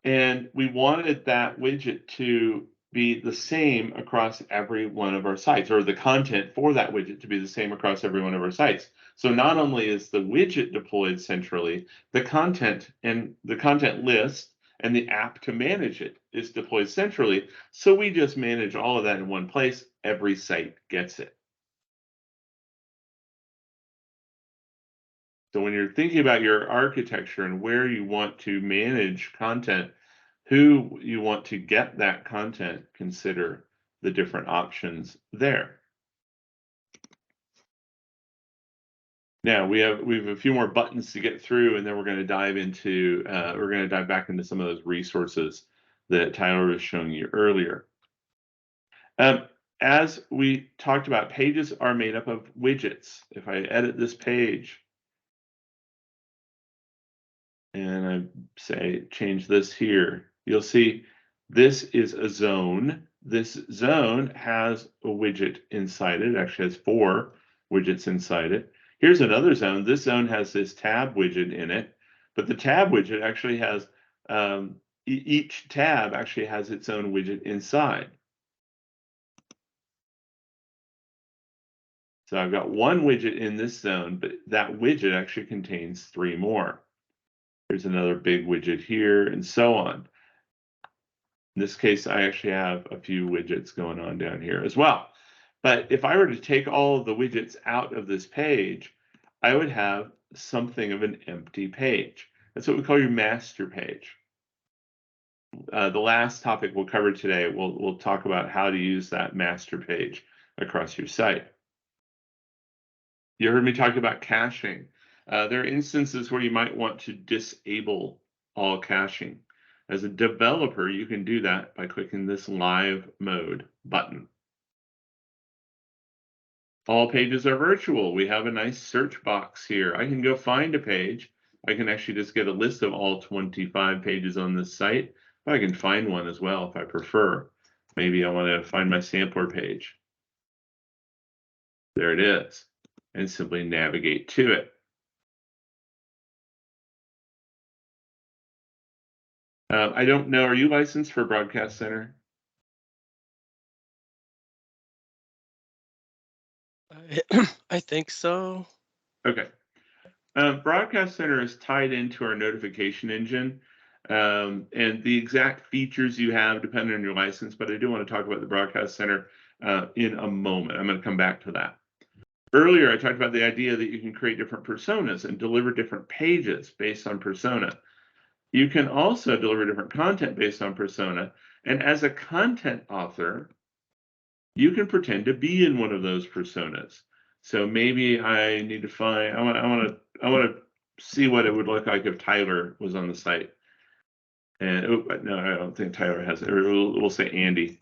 and we wanted that widget to be the same across every one of our sites, or the content for that widget to be the same across every one of our sites. So not only is the widget deployed centrally, the content and the content list and the app to manage it is deployed centrally. So we just manage all of that in one place. Every site gets it. So when you're thinking about your architecture and where you want to manage content, who you want to get that content, consider the different options there. Now we have a few more buttons to get through, and then we're going to dive into back into some of those resources that Tyler was showing you earlier. As we talked about, pages are made up of widgets. If I edit this page and I say change this here, you'll see this is a zone. This zone has a widget inside it. It actually has 4 widgets inside it. Here's another zone. This zone has this tab widget in it, but the tab widget actually has, each tab actually has its own widget inside. So I've got one widget in this zone, but that widget actually contains 3 more. Here's another big widget here, and so on. In this case, I actually have a few widgets going on down here as well. But if I were to take all of the widgets out of this page, I would have something of an empty page. That's what we call your master page. The last topic we'll cover today, we'll talk about how to use that master page across your site. You heard me talk about caching. There are instances where you might want to disable all caching. As a developer, you can do that by clicking this live mode button. All pages are virtual. We have a nice search box here. I can go find a page. I can actually just get a list of all 25 pages on this site, but I can find one as well if I prefer. Maybe I want to find my sampler page. There it is, and simply navigate to it. I don't know, are you licensed for Broadcast Center?
I think so.
Okay. Broadcast Center is tied into our notification engine, and the exact features you have depend on your license, but I do want to talk about the Broadcast Center in a moment. I'm going to come back to that. Earlier, I talked about the idea that you can create different personas and deliver different pages based on persona. You can also deliver different content based on persona, and as a content author, you can pretend to be in one of those personas. So maybe I need to find, I want to see what it would look like if Tyler was on the site. And no, I don't think Tyler has it. We'll say Andy.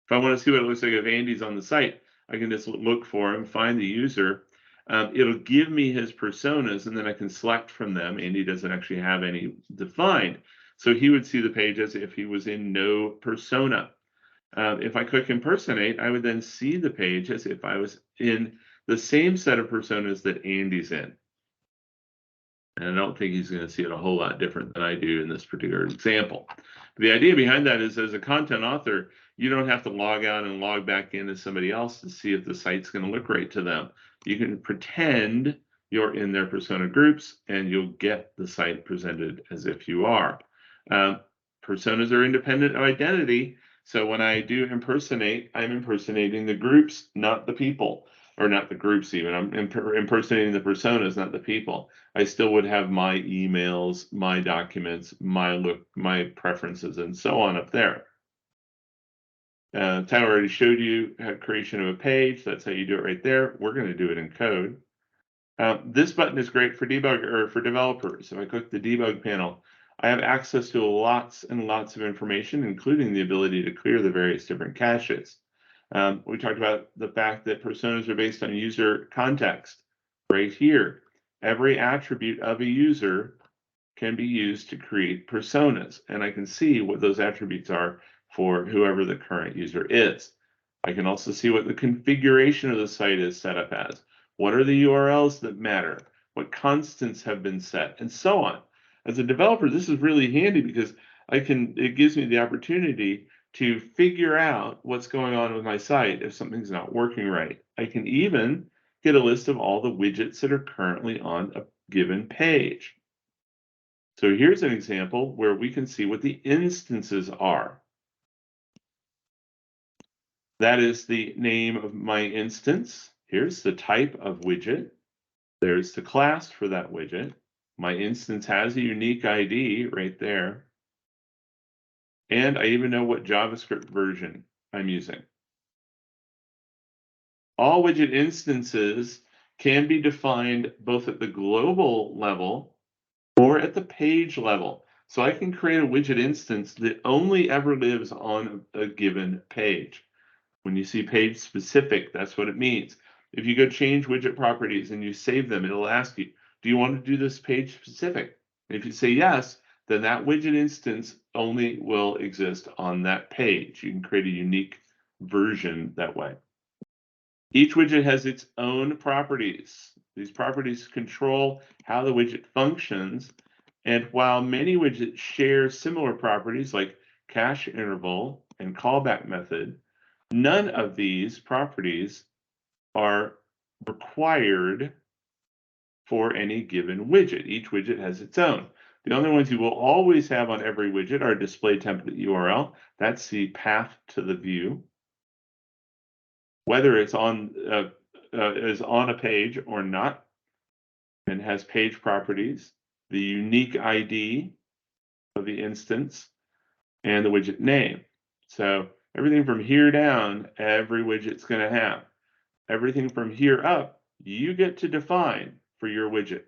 If I want to see what it looks like if Andy's on the site, I can just look for him, find the user. It'll give me his personas, and then I can select from them. Andy doesn't actually have any defined. So he would see the page as if he was in no persona. If I click impersonate, I would then see the page as if I was in the same set of personas that Andy's in. And I don't think he's going to see it a whole lot different than I do in this particular example. The idea behind that is, as a content author, you don't have to log out and log back in as somebody else to see if the site's going to look right to them. You can pretend you're in their persona groups, and you'll get the site presented as if you are. Personas are independent of identity. So when I do impersonate, I'm impersonating the groups, not the people, or not the groups even. I'm impersonating the personas, not the people. I still would have my emails, my documents, my look, my preferences, and so on up there. Tyler already showed you creation of a page. That's how you do it right there. We're going to do it in code. This button is great for debug or for developers. If I click the debug panel, I have access to lots and lots of information, including the ability to clear the various different caches. We talked about the fact that personas are based on user context. Right here, every attribute of a user can be used to create personas, and I can see what those attributes are for whoever the current user is. I can also see what the configuration of the site is set up as. What are the URLs that matter? What constants have been set, and so on. As a developer, this is really handy because it gives me the opportunity to figure out what's going on with my site if something's not working right. I can even get a list of all the widgets that are currently on a given page. So here's an example where we can see what the instances are. That is the name of my instance. Here's the type of widget. There's the class for that widget. My instance has a unique ID right there. And I even know what JavaScript version I'm using. All widget instances can be defined both at the global level or at the page level. So I can create a widget instance that only ever lives on a given page. When you see page specific, that's what it means. If you go change widget properties and you save them, it'll ask you, do you want to do this page specific? And if you say yes, then that widget instance only will exist on that page. You can create a unique version that way. Each widget has its own properties. These properties control how the widget functions. And while many widgets share similar properties like cache interval and callback method, none of these properties are required for any given widget. Each widget has its own. The only ones you will always have on every widget are display template URL. That's the path to the view. Whether it's on is on a page or not, and has page properties, the unique ID of the instance, and the widget name. So everything from here down, every widget's going to have. Everything from here up, you get to define for your widget.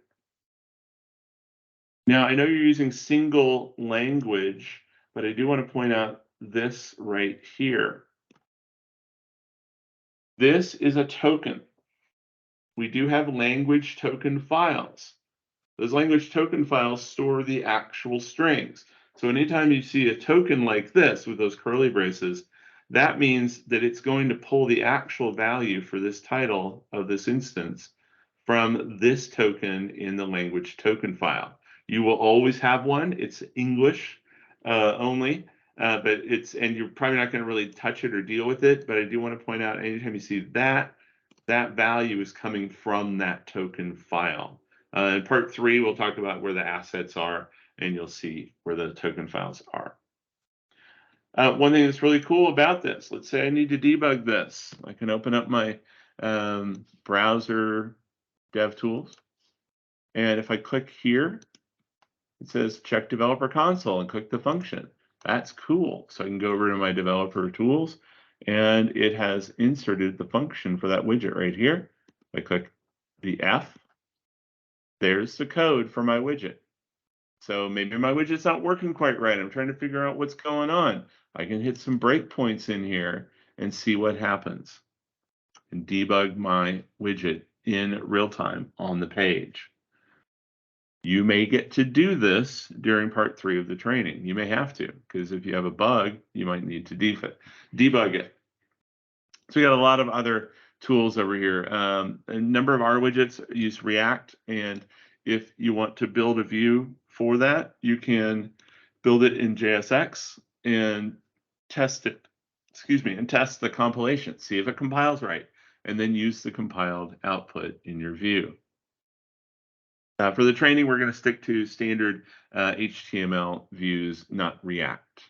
Now, I know you're using single language, but I do want to point out this right here. This is a token. We do have language token files. Those language token files store the actual strings. So anytime you see a token like this with those curly braces, that means that it's going to pull the actual value for this title of this instance from this token in the language token file. You will always have one. It's English only, but and you're probably not going to really touch it or deal with it. But I do want to point out, anytime you see that, that value is coming from that token file. In part 3, we'll talk about where the assets are, and you'll see where the token files are. One thing that's really cool about this, let's say I need to debug this. I can open up my browser DevTools, and if I click here, it says check developer console and click the function. That's cool. So I can go over to my developer tools, and it has inserted the function for that widget right here. I click the F. There's the code for my widget. So maybe my widget's not working quite right. I'm trying to figure out what's going on. I can hit some breakpoints in here and see what happens and debug my widget in real time on the page. You may get to do this during part 3 of the training. You may have to, because if you have a bug, you might need to debug it. So we got a lot of other tools over here. A number of our widgets use React, and if you want to build a view for that, you can build it in JSX and test it, and test the compilation, see if it compiles right, and then use the compiled output in your view. For the training, we're going to stick to standard HTML views, not React.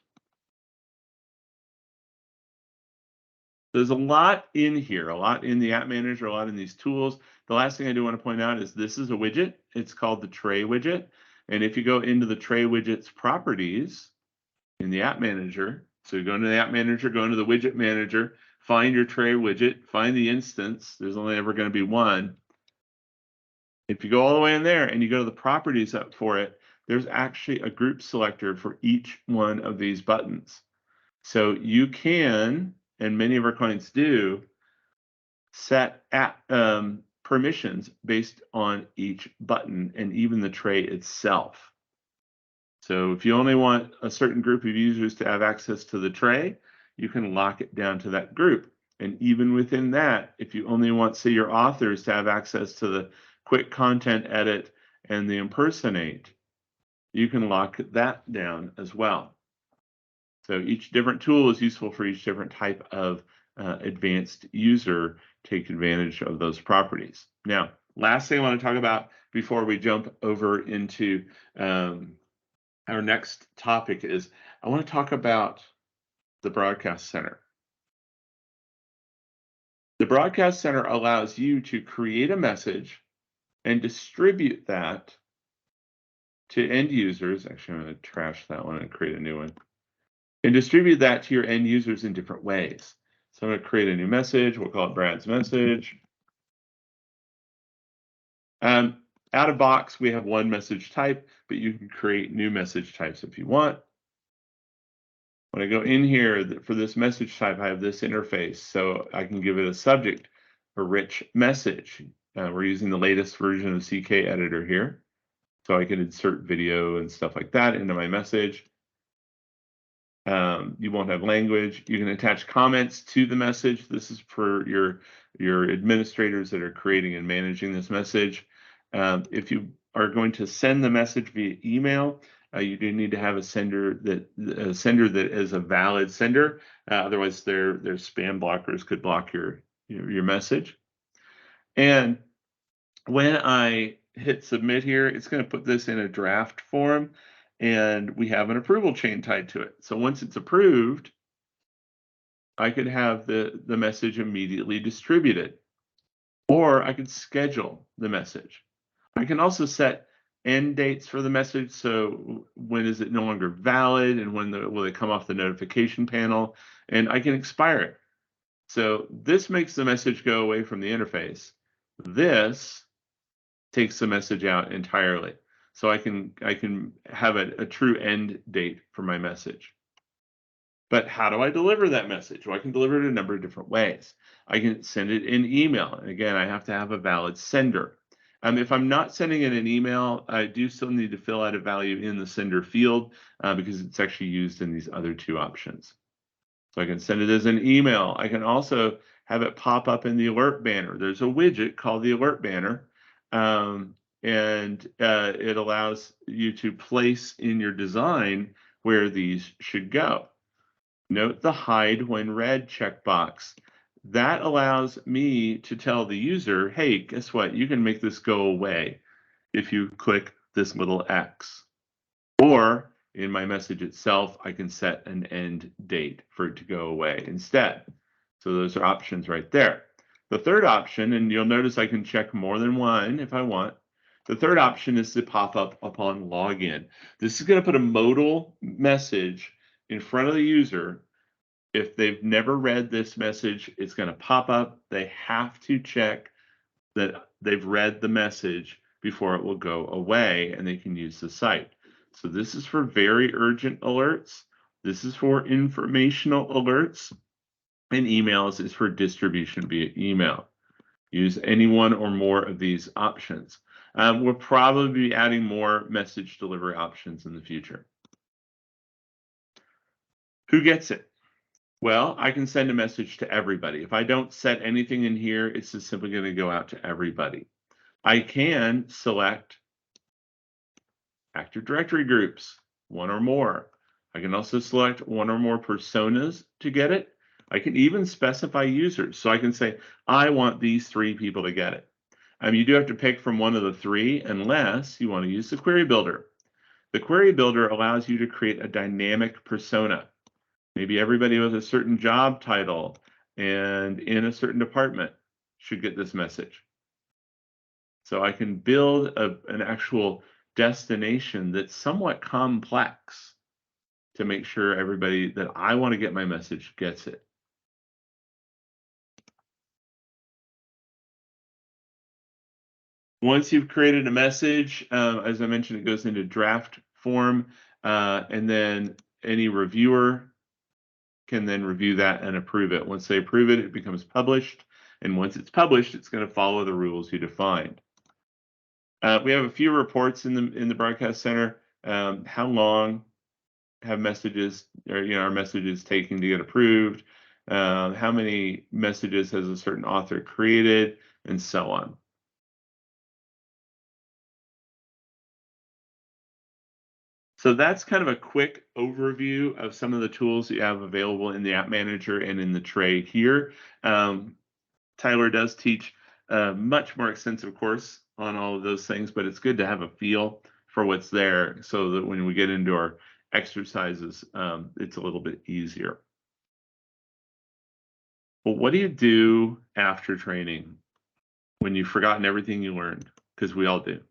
There's a lot in here, a lot in the app manager, a lot in these tools. The last thing I do want to point out is this is a widget. It's called the tray widget. And if you go into the tray widget's properties in the app manager, so you go into the app manager, go into the widget manager, find your tray widget, find the instance. There's only ever going to be one. If you go all the way in there and you go to the properties up for it, there's actually a group selector for each one of these buttons. So you can, and many of our clients do, set permissions based on each button and even the tray itself. So if you only want a certain group of users to have access to the tray, you can lock it down to that group. And even within that, if you only want, say, your authors to have access to the quick content edit and the impersonate, you can lock that down as well. So each different tool is useful for each different type of advanced user. Take advantage of those properties. Now, last thing I want to talk about before we jump over into our next topic is I want to talk about the Broadcast Center. The Broadcast Center allows you to create a message and distribute that to end users. Actually, I'm going to trash that one and create a new one. And distribute that to your end users in different ways. So I'm going to create a new message. We'll call it Brad's message. Out of box, we have one message type, but you can create new message types if you want. When I go in here for this message type, I have this interface, so I can give it a subject, a rich message. We're using the latest version of CK Editor here, so I can insert video and stuff like that into my message. You won't have language. You can attach comments to the message. This is for your administrators that are creating and managing this message. If you are going to send the message via email, you do need to have a sender that is a valid sender. Otherwise, their spam blockers could block your message. And when I hit submit here, it's going to put this in a draft form, and we have an approval chain tied to it. So once it's approved, I could have the message immediately distributed, or I could schedule the message. I can also set end dates for the message. So when is it no longer valid, and when will it come off the notification panel, and I can expire it. So this makes the message go away from the interface. This takes the message out entirely. So I can have a true end date for my message. But how do I deliver that message? Well, I can deliver it a number of different ways. I can send it in email. And again, I have to have a valid sender. If I'm not sending it an email, I do still need to fill out a value in the sender field because it's actually used in these other two options. So I can send it as an email. I can also have it pop up in the alert banner. There's a widget called the alert banner, and it allows you to place in your design where these should go. Note the hide when read checkbox. That allows me to tell the user, hey, guess what? You can make this go away if you click this little X. Or in my message itself, I can set an end date for it to go away instead. So those are options right there. The third option, and you'll notice I can check more than one if I want. The third option is to pop up upon login. This is going to put a modal message in front of the user. If they've never read this message, it's going to pop up. They have to check that they've read the message before it will go away, and they can use the site. So this is for very urgent alerts. This is for informational alerts. And emails is for distribution via email. Use any one or more of these options. We'll probably be adding more message delivery options in the future. Who gets it? Well, I can send a message to everybody. If I don't set anything in here, it's just simply going to go out to everybody. I can select Active Directory groups, one or more. I can also select one or more personas to get it. I can even specify users. So I can say, I want these 3 people to get it. You do have to pick from one of the 3 unless you want to use the Query Builder. The Query Builder allows you to create a dynamic persona. Maybe everybody with a certain job title and in a certain department should get this message. So I can build an actual destination that's somewhat complex to make sure everybody that I want to get my message gets it. Once you've created a message, as I mentioned, it goes into draft form, and then any reviewer can then review that and approve it. Once they approve it, it becomes published. And once it's published, it's going to follow the rules you defined. We have a few reports in the broadcast center. How long have messages, or our messages taking to get approved? How many messages has a certain author created, and so on. So that's kind of a quick overview of some of the tools you have available in the App Manager and in the tray here. Tyler does teach a much more extensive course on all of those things, but it's good to have a feel for what's there so that when we get into our exercises, it's a little bit easier. Well, what do you do after training when you've forgotten everything you learned? Because we all do.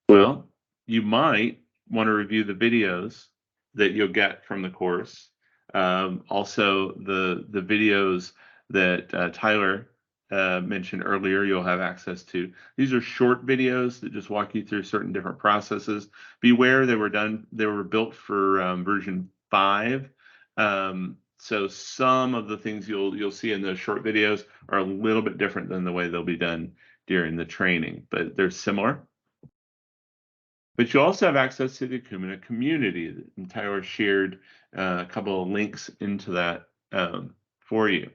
Well, you might want to review the videos that you'll get from the course. Also, the videos that Tyler mentioned earlier, you'll have access to. These are short videos that just walk you through certain different processes. Beware, they were built for version 5. So some of the things you'll see in those short videos are a little bit different than the way they'll be done during the training, but they're similar. But you also have access to the Kumina community, and Tyler shared a couple of links into that for you.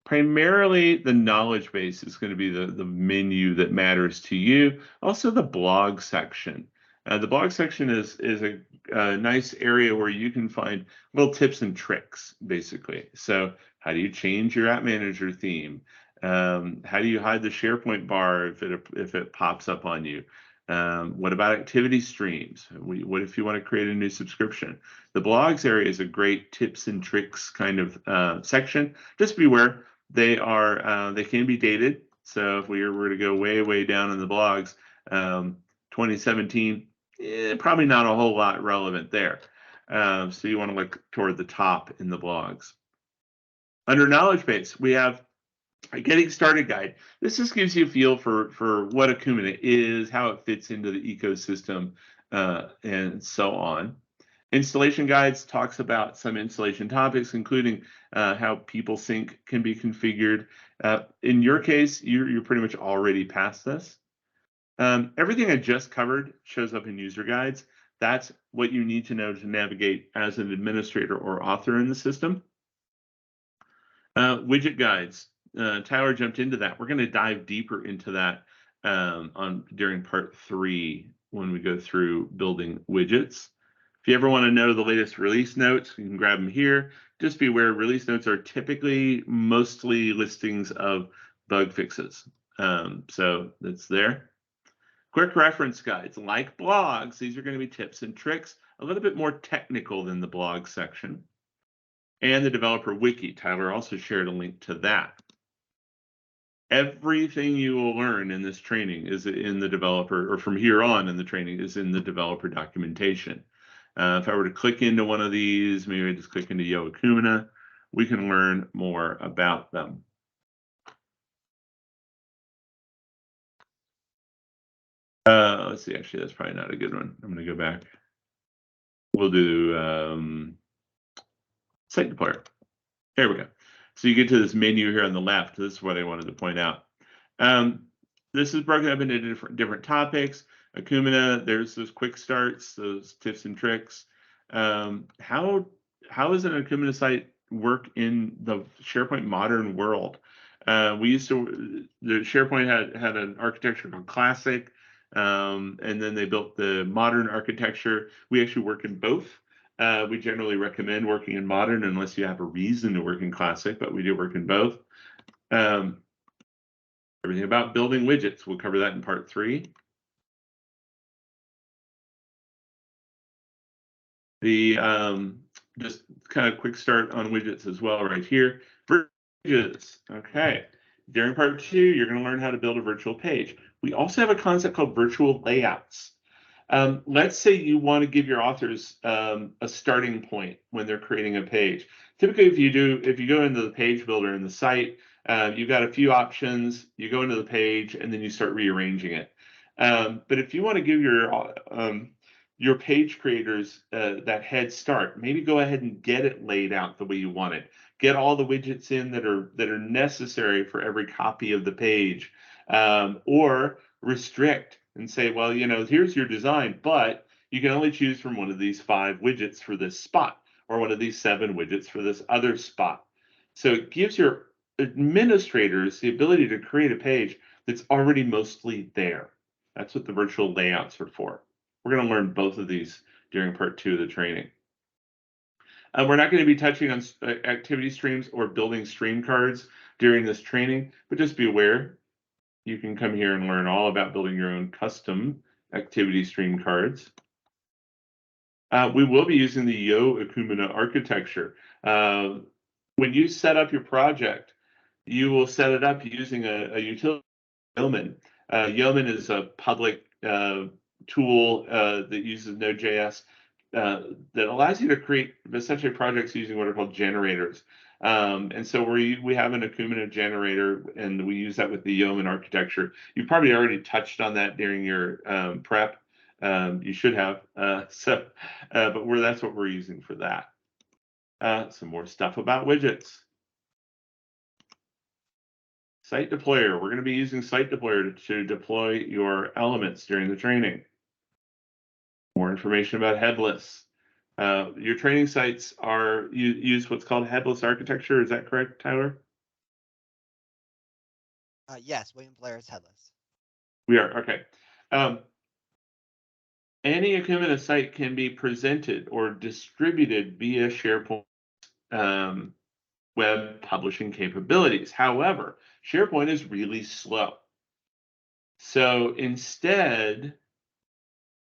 Primarily, the knowledge base is going to be the menu that matters to you. Also, the blog section. The blog section is a nice area where you can find little tips and tricks, basically. So how do you change your App Manager theme? How do you hide the SharePoint bar if it pops up on you? What about activity streams? What if you want to create a new subscription? The blogs area is a great tips and tricks kind of section. Just beware, they can be dated. So if we were to go way down in the blogs, 2017, probably not a whole lot relevant there. So you want to look toward the top in the blogs. Under knowledge base, we have a getting started guide. This just gives you a feel for what Acumatica is, how it fits into the ecosystem, and so on. Installation guides talks about some installation topics, including how PeopleSync can be configured. In your case, you're pretty much already past this. Everything I just covered shows up in user guides. That's what you need to know to navigate as an administrator or author in the system. Widget guides. Tyler jumped into that. We're going to dive deeper into that during part 3 when we go through building widgets. If you ever want to know the latest release notes, you can grab them here. Just be aware, release notes are typically mostly listings of bug fixes. So that's there. Quick reference guides, like blogs, these are going to be tips and tricks, a little bit more technical than the blog section. And the developer wiki. Tyler also shared a link to that. Everything you will learn in this training is in the developer, or from here on in the training is in the developer documentation. If I were to click into one of these, maybe I just click into Yo Acumatica, we can learn more about them. Let's see, actually, that's probably not a good one. I'm going to go back. We'll do site deployer. There we go. So you get to this menu here on the left. This is what I wanted to point out. This is broken up into different topics. Acumatica, there's those quick starts, those tips and tricks. How does an Acumatica site work in the SharePoint modern world? The SharePoint had an architecture called Classic, and then they built the modern architecture. We actually work in both. We generally recommend working in modern unless you have a reason to work in Classic, but we do work in both. Everything about building widgets, we'll cover that in part 3. The just kind of quick start on widgets as well right here. Widgets, okay. During part 2, you're going to learn how to build a virtual page. We also have a concept called virtual layouts. Let's say you want to give your authors a starting point when they're creating a page. Typically, if you go into the page builder in the site, you've got a few options. You go into the page and then you start rearranging it. But if you want to give your page creators that head start, maybe go ahead and get it laid out the way you want it. Get all the widgets in that are necessary for every copy of the page, or restrict and say, well, here's your design, but you can only choose from one of these 5 widgets for this spot, or one of these 7 widgets for this other spot. So it gives your administrators the ability to create a page that's already mostly there. That's what the virtual layouts are for. We're going to learn both of these during part 2 of the training. We're not going to be touching on activity streams or building stream cards during this training, but just be aware, you can come here and learn all about building your own custom activity stream cards. We will be using the Yo Acumatica architecture. When you set up your project, you will set it up using a utility, Yeoman. Yeoman is a public tool that uses Node.js that allows you to create essentially projects using what are called generators. And so we have an Acumatica generator, and we use that with the Yeoman architecture. You probably already touched on that during your prep. You should have. But that's what we're using for that. Some more stuff about widgets. Site deployer. We're going to be using site deployer to deploy your elements during the training. More information about headless. Your training sites use what's called headless architecture. Is that correct, Tyler?
Yes, William Blair is headless.
We are, okay. Any Acumatica site can be presented or distributed via SharePoint web publishing capabilities. However, SharePoint is really slow. So instead,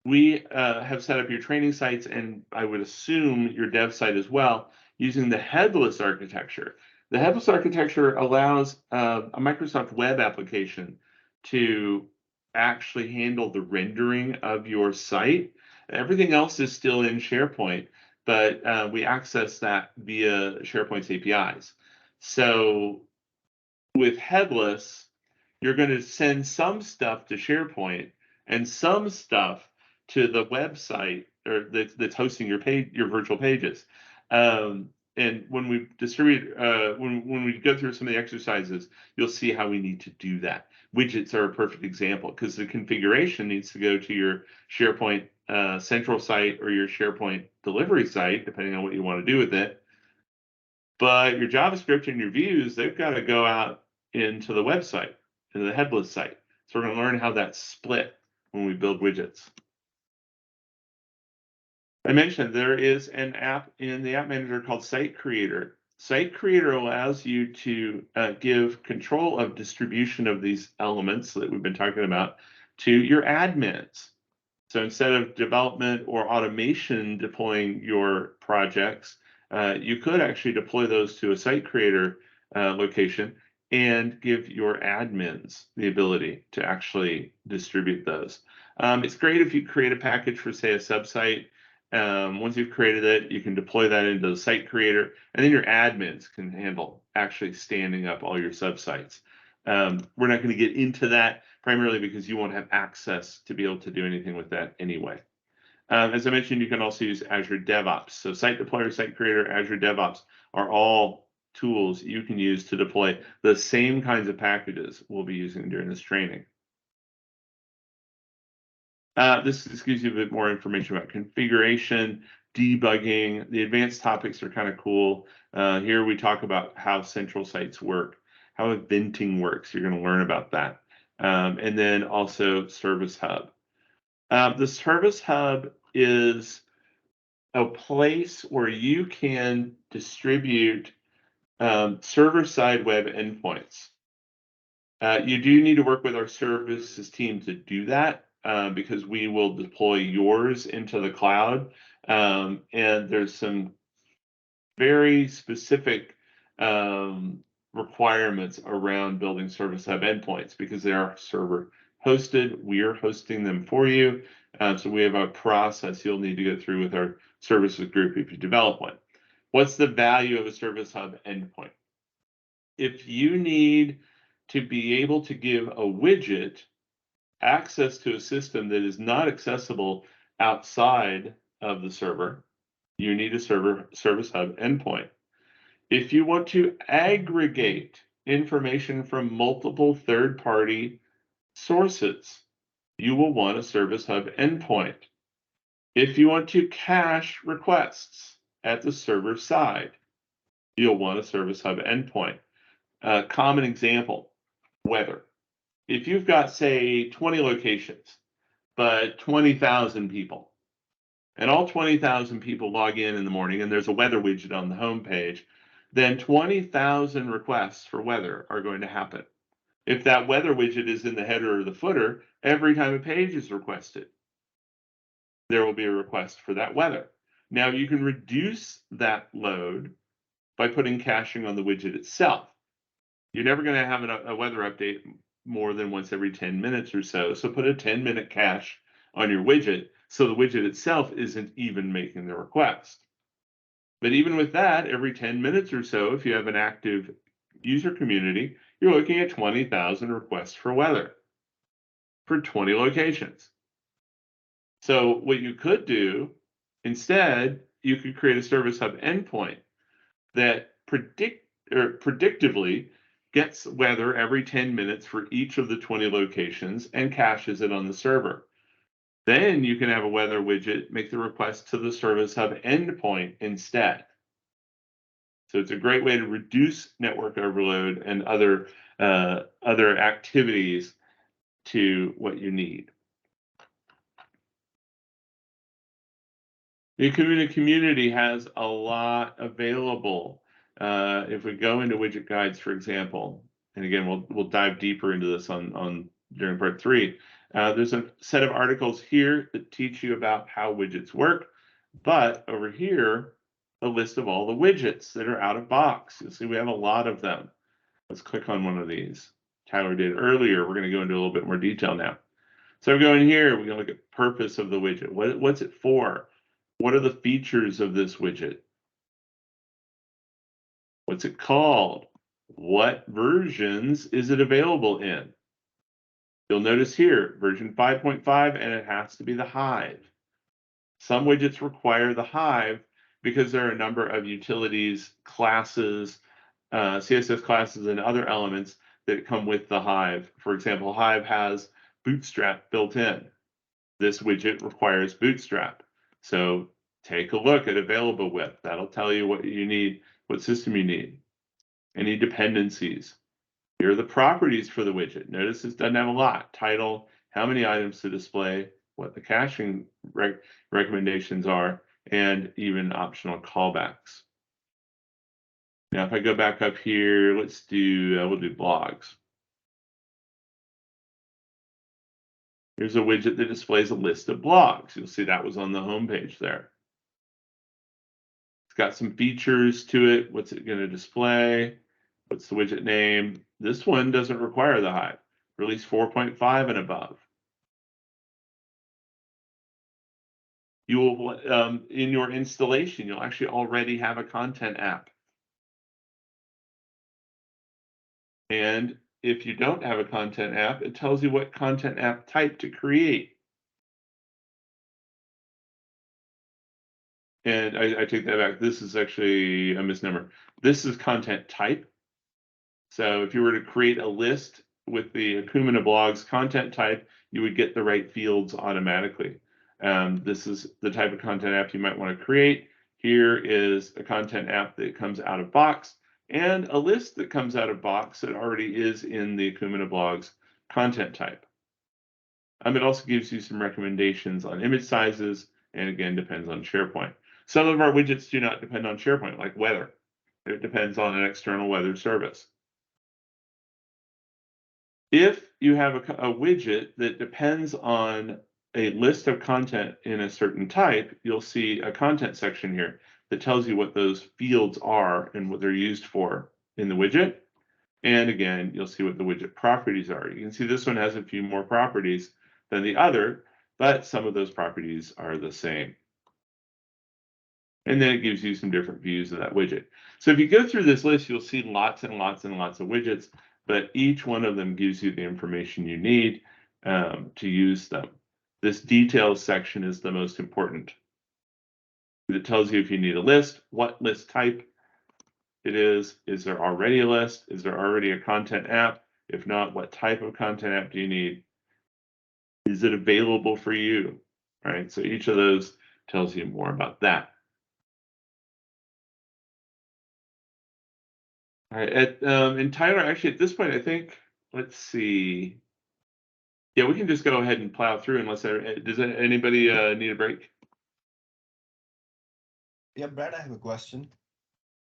we have set up your training sites, and I would assume your dev site as well, using the headless architecture. The headless architecture allows a Microsoft web application to actually handle the rendering of your site. Everything else is still in SharePoint, but we access that via SharePoint's APIs. So with headless, you're going to send some stuff to SharePoint and some stuff to the website or that's hosting your page, your virtual pages. And when we distribute, when we go through some of the exercises, you'll see how we need to do that. Widgets are a perfect example because the configuration needs to go to your SharePoint central site or your SharePoint delivery site, depending on what you want to do with it. But your JavaScript and your views, they've got to go out into the website, into the headless site. So we're going to learn how that's split when we build widgets. I mentioned there is an app in the App Manager called Site Creator. Site Creator allows you to give control of distribution of these elements that we've been talking about to your admins. So instead of development or automation deploying your projects, you could actually deploy those to a Site Creator location and give your admins the ability to actually distribute those. It's great if you create a package for, say, a subsite. Once you've created it, you can deploy that into the Site Creator, and then your admins can handle actually standing up all your subsites. We're not going to get into that primarily because you won't have access to be able to do anything with that anyway. As I mentioned, you can also use Azure DevOps. So Site Deployer, Site Creator, Azure DevOps are all tools you can use to deploy the same kinds of packages we'll be using during this training. This gives you a bit more information about configuration, debugging. The advanced topics are kind of cool. Here we talk about how central sites work, how eventing works. You're going to learn about that. And then also Service Hub. The Service Hub is a place where you can distribute server-side web endpoints. You do need to work with our services team to do that because we will deploy yours into the cloud. And there's some very specific requirements around building Service Hub endpoints because they are server hosted. We are hosting them for you. So we have a process you'll need to go through with our services group if you develop one. What's the value of a Service Hub endpoint? If you need to be able to give a widget access to a system that is not accessible outside of the server, you need a Service Hub endpoint. If you want to aggregate information from multiple third-party sources, you will want a Service Hub endpoint. If you want to cache requests at the server side, you'll want a Service Hub endpoint. A common example, weather. If you've got, say, 20 locations, but 20,000 people, and all 20,000 people log in the morning, and there's a weather widget on the home page, then 20,000 requests for weather are going to happen. If that weather widget is in the header or the footer, every time a page is requested, there will be a request for that weather. Now you can reduce that load by putting caching on the widget itself. You're never going to have a weather update more than once every 10 minutes or so. So put a 10-minute cache on your widget so the widget itself isn't even making the request. But even with that, every 10 minutes or so, if you have an active user community, you're looking at 20,000 requests for weather for 20 locations. So what you could do instead, you could create a Service Hub endpoint that predictively gets weather every 10 minutes for each of the 20 locations and caches it on the server. Then you can have a weather widget make the request to the Service Hub endpoint instead. So it's a great way to reduce network overload and other activities to what you need. The community has a lot available. If we go into widget guides, for example, and again, we'll dive deeper into this on during part 3. There's a set of articles here that teach you about how widgets work, but over here, a list of all the widgets that are out of box. You'll see we have a lot of them. Let's click on one of these. Tyler did earlier. We're going to go into a little bit more detail now. So we're going here. We're going to look at purpose of the widget. What's it for? What are the features of this widget? What's it called? What versions is it available in? You'll notice here, version 5.5, and it has to be the Hive. Some widgets require the Hive because there are a number of utilities, classes, CSS classes, and other elements that come with the Hive. For example, Hive has Bootstrap built in. This widget requires Bootstrap. So take a look at available with. That'll tell you what you need, what system you need. Any dependencies. Here are the properties for the widget. Notice this doesn't have a lot. Title, how many items to display, what the caching recommendations are, and even optional callbacks. Now, if I go back up here, we'll do blogs. Here's a widget that displays a list of blogs. You'll see that was on the home page there. It's got some features to it. What's it going to display? What's the widget name? This one doesn't require the Hive. Release 4.5 and above. You will, in your installation, you'll actually already have a content app. And if you don't have a content app, it tells you what content app type to create. And I take that back. This is actually a misnomer. This is content type. So if you were to create a list with the Acumen blogs content type, you would get the right fields automatically. This is the type of content app you might want to create. Here is a content app that comes out of box and a list that comes out of box that already is in the Acumen blogs content type. It also gives you some recommendations on image sizes, and again, depends on SharePoint. Some of our widgets do not depend on SharePoint, like weather. It depends on an external weather service. If you have a widget that depends on a list of content in a certain type, you'll see a content section here that tells you what those fields are and what they're used for in the widget. And again, you'll see what the widget properties are. You can see this one has a few more properties than the other, but some of those properties are the same. And then it gives you some different views of that widget. So if you go through this list, you'll see lots and lots and lots of widgets, but each one of them gives you the information you need to use them. This details section is the most important. It tells you if you need a list, what list type it is there already a list? Is there already a content app? If not, what type of content app do you need? Is it available for you? All right, so each of those tells you more about that. All right, and Tyler, actually at this point, I think, let's see. Yeah, we can just go ahead and plow through unless does anybody need a break?
Yeah, Brad, I have a question.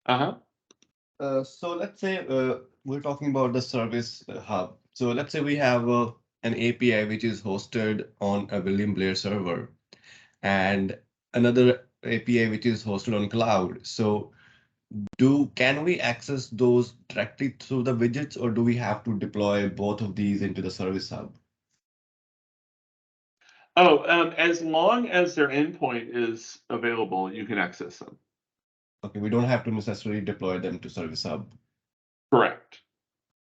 Uh-huh.
So let's say we're talking about the service hub. So let's say we have an API which is hosted on a William Blair server and another API which is hosted on cloud. So can we access those directly through the widgets, or do we have to deploy both of these into the service hub?
Oh, as long as their endpoint is available, you can access them.
Okay, we don't have to necessarily deploy them to service hub.
Correct.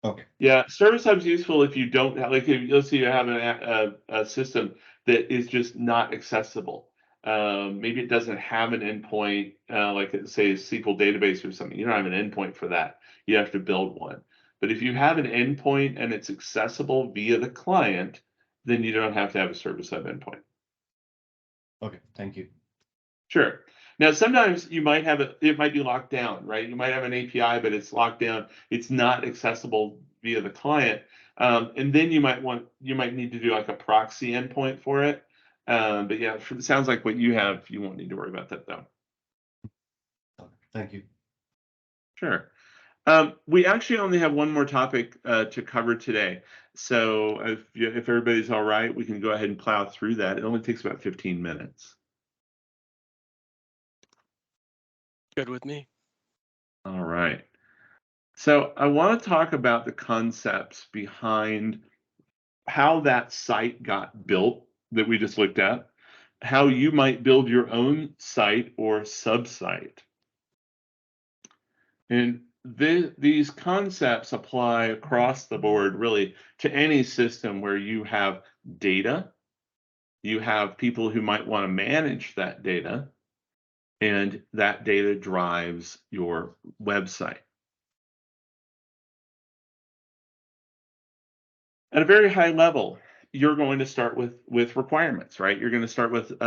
Okay.
Yeah, Service Hub's useful if you don't have, like, if, let's say you have a system that is just not accessible. Maybe it doesn't have an endpoint, like say a SQL database or something. You don't have an endpoint for that. You have to build one. But if you have an endpoint and it's accessible via the client, then you don't have to have a Service Hub endpoint.
Okay, thank you.
Sure. Now, sometimes you might have it might be locked down, right? You might have an API, but it's locked down. It's not accessible via the client. And then you might need to do like a proxy endpoint for it. But yeah, it sounds like what you have, you won't need to worry about that though.
Okay, thank you.
Sure. Sure. We actually only have one more topic to cover today. So if everybody's all right, we can go ahead and plow through that. It only takes about 15 minutes.
Good with me.
All right. So I want to talk about the concepts behind how that site got built that we just looked at, how you might build your own site or sub-site. And these concepts apply across the board, really, to any system where you have data, you have people who might want to manage that data, and that data drives your website. At a very high level, you're going to start with requirements, right? You're going to start with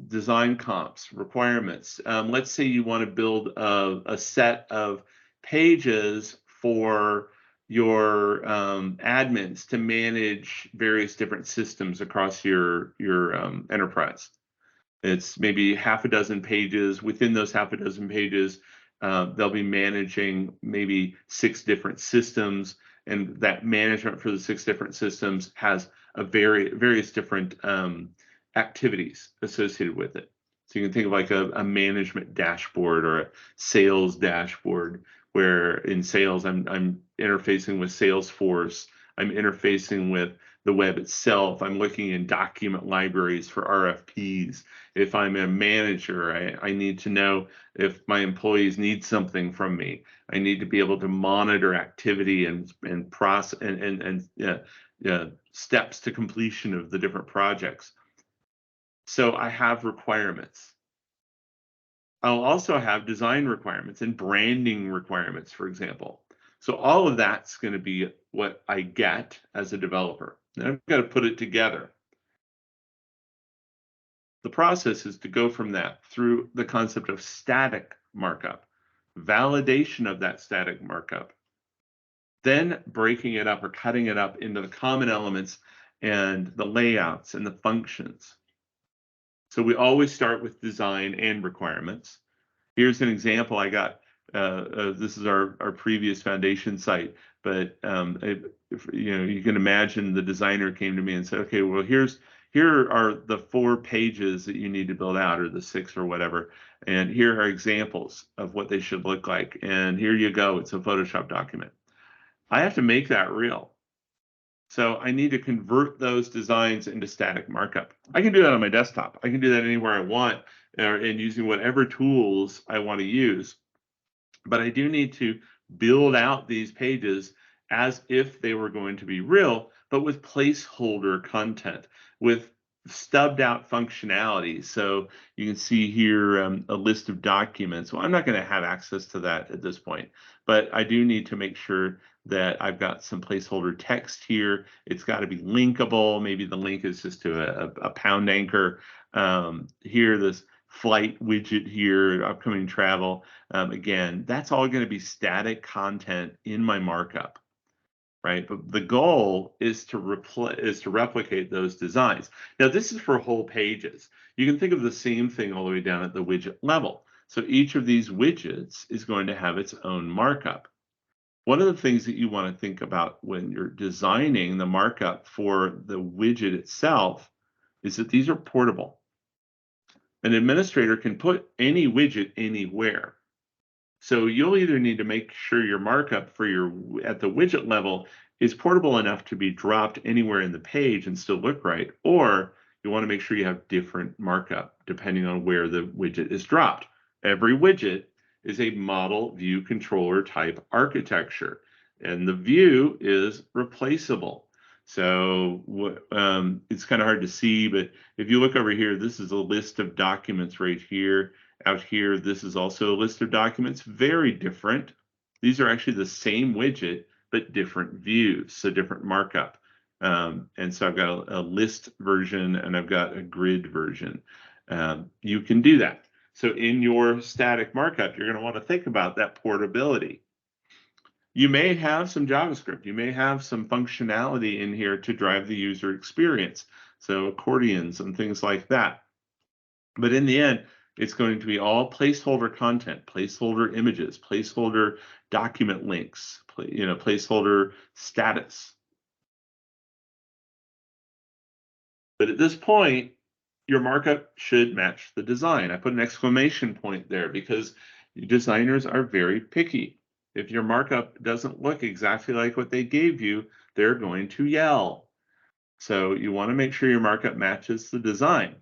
design comps, requirements. Let's say you want to build a set of pages for your admins to manage various different systems across your enterprise. It's maybe half a dozen pages. Within those half a dozen pages, they'll be managing maybe 6 different systems, and that management for the 6 different systems has a various different activities associated with it. So you can think of like a management dashboard or a sales dashboard, where in sales I'm interfacing with Salesforce, I'm interfacing with the web itself, I'm looking in document libraries for RFPs. If I'm a manager, I need to know if my employees need something from me. I need to be able to monitor activity and process and steps to completion of the different projects. So I have requirements. I'll also have design requirements and branding requirements, for example. So all of that's going to be what I get as a developer. Then I've got to put it together. The process is to go from that through the concept of static markup, validation of that static markup, then breaking it up or cutting it up into the common elements and the layouts and the functions. So we always start with design and requirements. Here's an example I got. This is our previous foundation site, but you can imagine the designer came to me and said, okay, well, here are the 4 pages that you need to build out, or the 6 or whatever, and here are examples of what they should look like, and here you go, it's a Photoshop document. I have to make that real. So I need to convert those designs into static markup. I can do that on my desktop. I can do that anywhere I want, and using whatever tools I want to use. But I do need to build out these pages as if they were going to be real, but with placeholder content, with stubbed out functionality. So you can see here a list of documents. Well, I'm not going to have access to that at this point, but I do need to make sure that I've got some placeholder text here. It's got to be linkable. Maybe the link is just to a pound anchor. Here, this flight widget here, upcoming travel. Again, that's all going to be static content in my markup, right? But the goal is to replicate those designs. Now, this is for whole pages. You can think of the same thing all the way down at the widget level. So each of these widgets is going to have its own markup. One of the things that you want to think about when you're designing the markup for the widget itself is that these are portable. An administrator can put any widget anywhere. So you'll either need to make sure your markup for at the widget level is portable enough to be dropped anywhere in the page and still look right, or you want to make sure you have different markup depending on where the widget is dropped. Every widget is a model view controller type architecture, and the view is replaceable. So it's kind of hard to see, but if you look over here, this is a list of documents right here. Out here, this is also a list of documents, very different. These are actually the same widget, but different views, so different markup. And so I've got a list version and I've got a grid version. You can do that. So in your static markup, you're going to want to think about that portability. You may have some JavaScript. You may have some functionality in here to drive the user experience. So accordions and things like that. But in the end, It's going to be all placeholder content, placeholder images, placeholder document links, placeholder status. But at this point, your markup should match the design. I put an exclamation point there because designers are very picky. If your markup doesn't look exactly like what they gave you, they're going to yell. So you want to make sure your markup matches the design.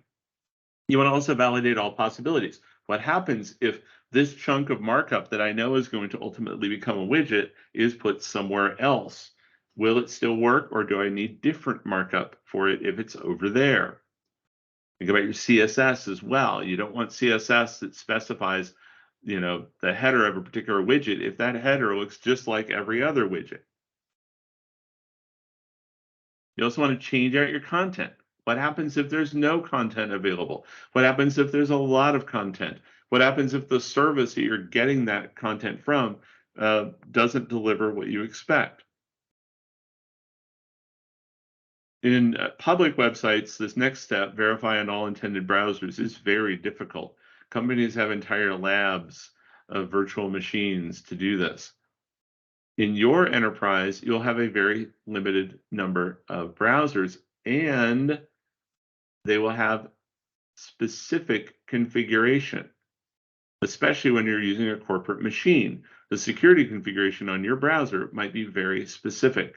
You want to also validate all possibilities. What happens if this chunk of markup that I know is going to ultimately become a widget is put somewhere else? Will it still work, or do I need different markup for it if it's over there? Think about your CSS as well. You don't want CSS that specifies, the header of a particular widget if that header looks just like every other widget. You also want to change out your content. What happens if there's no content available? What happens if there's a lot of content? What happens if the service that you're getting that content from doesn't deliver what you expect? In public websites, this next step, verify on all intended browsers, is very difficult. Companies have entire labs of virtual machines to do this. In your enterprise, you'll have a very limited number of browsers, and they will have specific configuration, especially when you're using a corporate machine. The security configuration on your browser might be very specific.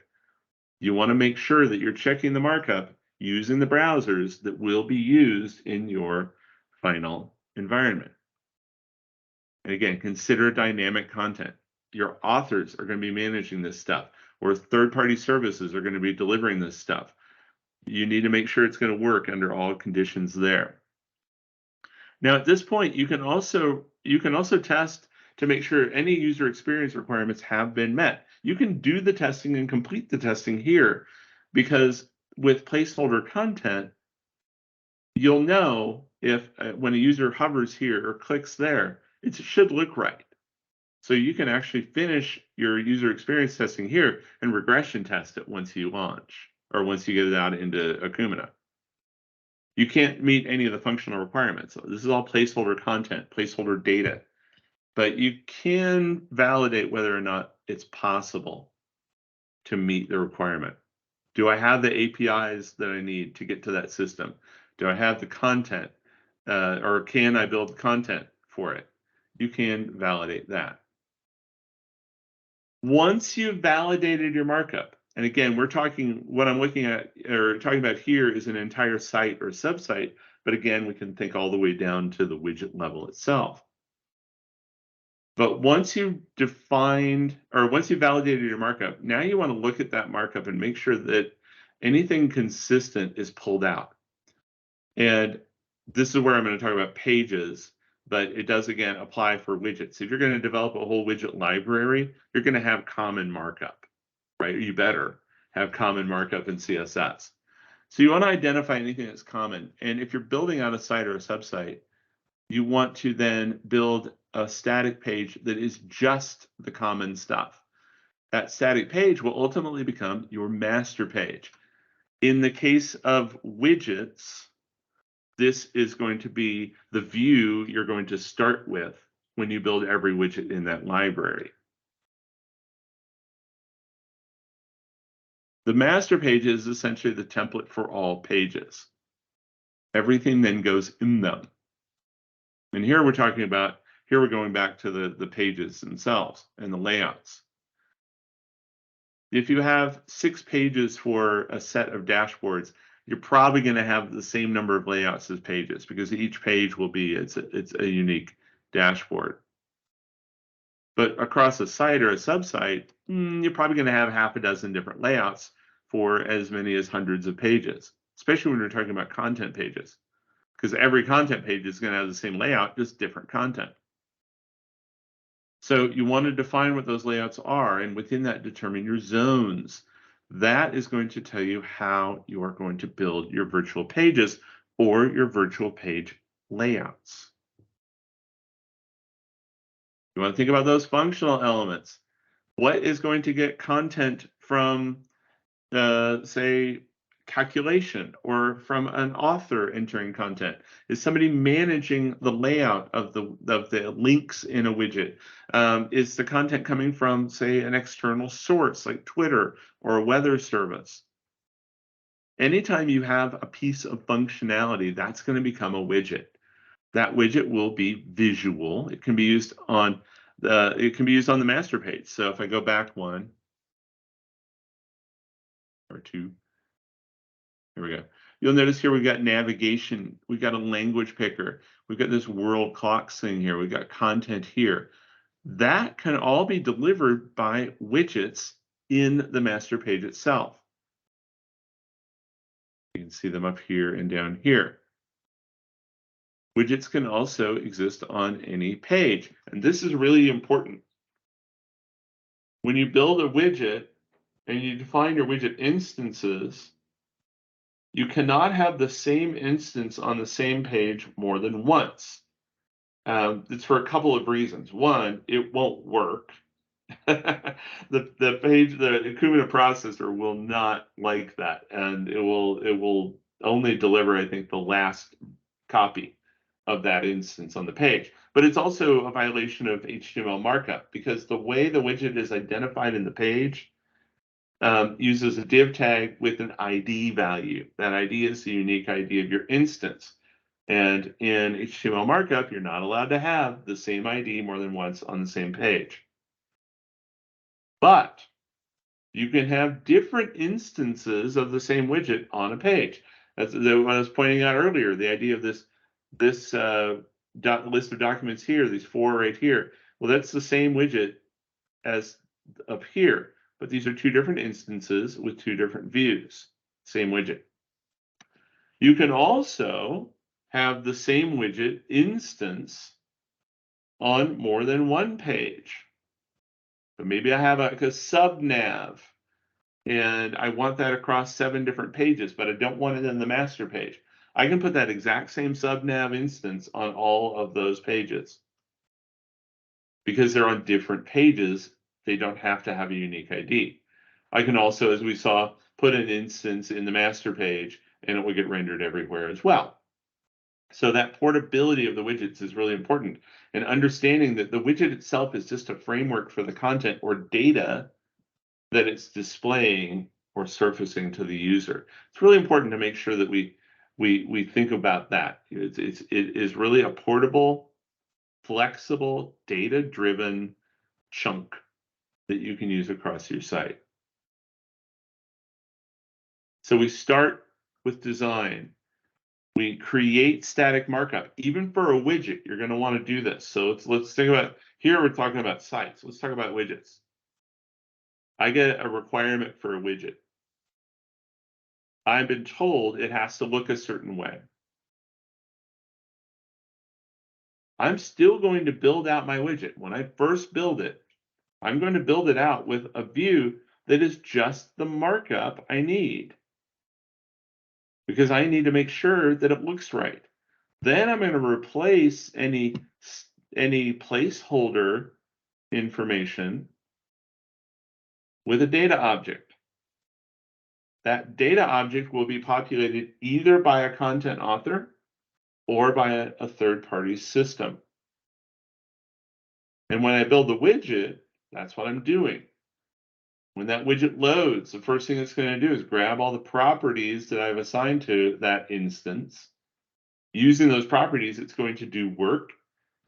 You want to make sure that you're checking the markup using the browsers that will be used in your final environment. And again, consider dynamic content. Your authors are going to be managing this stuff, or third-party services are going to be delivering this stuff. You need to make sure it's going to work under all conditions there. Now, at this point, you can also test to make sure any user experience requirements have been met. You can do the testing and complete the testing here, because with placeholder content, you'll know if when a user hovers here or clicks there, it should look right. So you can actually finish your user experience testing here and regression test it once you launch, or once you get it out into Akumina. You can't meet any of the functional requirements. This is all placeholder content, placeholder data, but you can validate whether or not it's possible to meet the requirement. Do I have the APIs that I need to get to that system? Do I have the content, or can I build content for it? You can validate that. Once you've validated your markup, and again, what I'm looking at or talking about here is an entire site or subsite, but again, we can think all the way down to the widget level itself. But once you've validated your markup, now you want to look at that markup and make sure that anything consistent is pulled out. And this is where I'm going to talk about pages, but it does, again, apply for widgets. If you're going to develop a whole widget library, you're going to have common markup, right? You better have common markup in CSS. So you want to identify anything that's common. And if you're building out a site or a subsite, you want to then build a static page that is just the common stuff. That static page will ultimately become your master page. In the case of widgets, this is going to be the view you're going to start with when you build every widget in that library. The master page is essentially the template for all pages. Everything then goes in them. And here we're going back to the pages themselves and the layouts. If you have 6 pages for a set of dashboards, you're probably going to have the same number of layouts as pages, because each page will be it's a unique dashboard. But across a site or a subsite, you're probably going to have half a dozen different layouts for as many as hundreds of pages, especially when we're talking about content pages, because every content page is going to have the same layout, just different content. So you want to define what those layouts are, and within that, determine your zones. That is going to tell you how you are going to build your virtual pages or your virtual page layouts. You want to think about those functional elements. What is going to get content from, say, calculation or from an author entering content? Is somebody managing the layout of the links in a widget? Is the content coming from, say, an external source like Twitter or a weather service? Anytime you have a piece of functionality, that's going to become a widget. That widget will be visual. It can be used on the master page. So if I go back one or two, here we go. You'll notice here we've got navigation, we've got a language picker, we've got this world clocks thing here, we've got content here. That can all be delivered by widgets in the master page itself. You can see them up here and down here. Widgets can also exist on any page, and this is really important. When you build a widget and you define your widget instances, you cannot have the same instance on the same page more than once. It's for a couple of reasons. One, it won't work. the Kumina processor will not like that, and it will only deliver, I think, the last copy of that instance on the page. But it's also a violation of HTML markup, because the way the widget is identified in the page uses a div tag with an ID value. That ID is the unique ID of your instance. And in HTML markup, you're not allowed to have the same ID more than once on the same page. But you can have different instances of the same widget on a page. That's what I was pointing out earlier, the idea of this list of documents here, these 4 right here. Well, that's the same widget as up here, but these are 2 different instances with 2 different views, same widget. You can also have the same widget instance on more than one page. So maybe I have a sub-nav, and I want that across 7 different pages, but I don't want it in the master page. I can put that exact same sub-nav instance on all of those pages. Because they're on different pages, they don't have to have a unique ID. I can also, as we saw, put an instance in the master page, and it will get rendered everywhere as well. So that portability of the widgets is really important, and understanding that the widget itself is just a framework for the content or data that it's displaying or surfacing to the user. It's really important to make sure that we think about that. It is really a portable, flexible, data-driven chunk that you can use across your site. So we start with design. We create static markup. Even for a widget, you're going to want to do this. So let's think about, here we're talking about sites. Let's talk about widgets. I get a requirement for a widget. I've been told it has to look a certain way. I'm still going to build out my widget. When I first build it, I'm going to build it out with a view that is just the markup I need, because I need to make sure that it looks right. Then I'm going to replace any placeholder information with a data object. That data object will be populated either by a content author or by a third-party system. And when I build the widget, that's what I'm doing. When that widget loads, the first thing it's going to do is grab all the properties that I've assigned to that instance. Using those properties, it's going to do work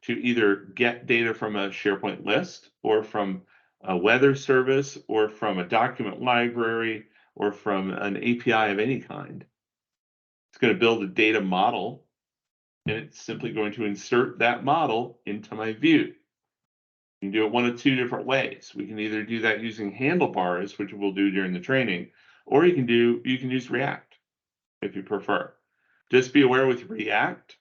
to either get data from a SharePoint list, or from a weather service, or from a document library, or from an API of any kind. It's going to build a data model, and it's simply going to insert that model into my view. You can do it one of 2 different ways. We can either do that using handlebars, which we'll do during the training, or you can use React if you prefer. Just be aware with React,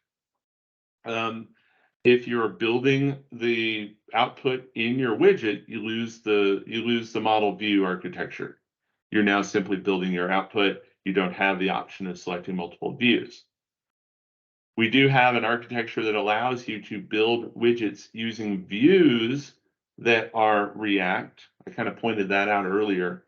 if you're building the output in your widget, you lose the model view architecture. You're now simply building your output. You don't have the option of selecting multiple views. We do have an architecture that allows you to build widgets using views that are React. I kind of pointed that out earlier.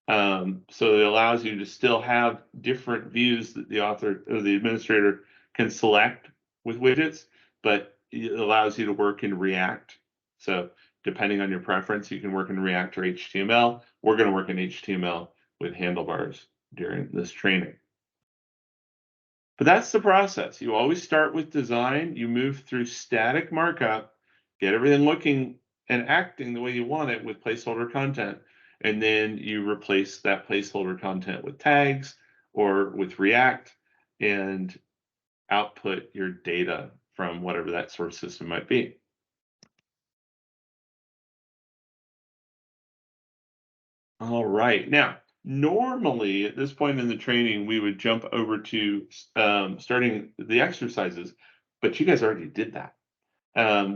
So it allows you to still have different views that the author or the administrator can select with widgets, but it allows you to work in React. So depending on your preference, you can work in React or HTML. We're going to work in HTML with handlebars during this training. But that's the process. You always start with design, you move through static markup, get everything looking and acting the way you want it with placeholder content, and then you replace that placeholder content with tags or with React and output your data from whatever that source system might be. All right. Now, normally at this point in the training, we would jump over to starting the exercises, but you guys already did that.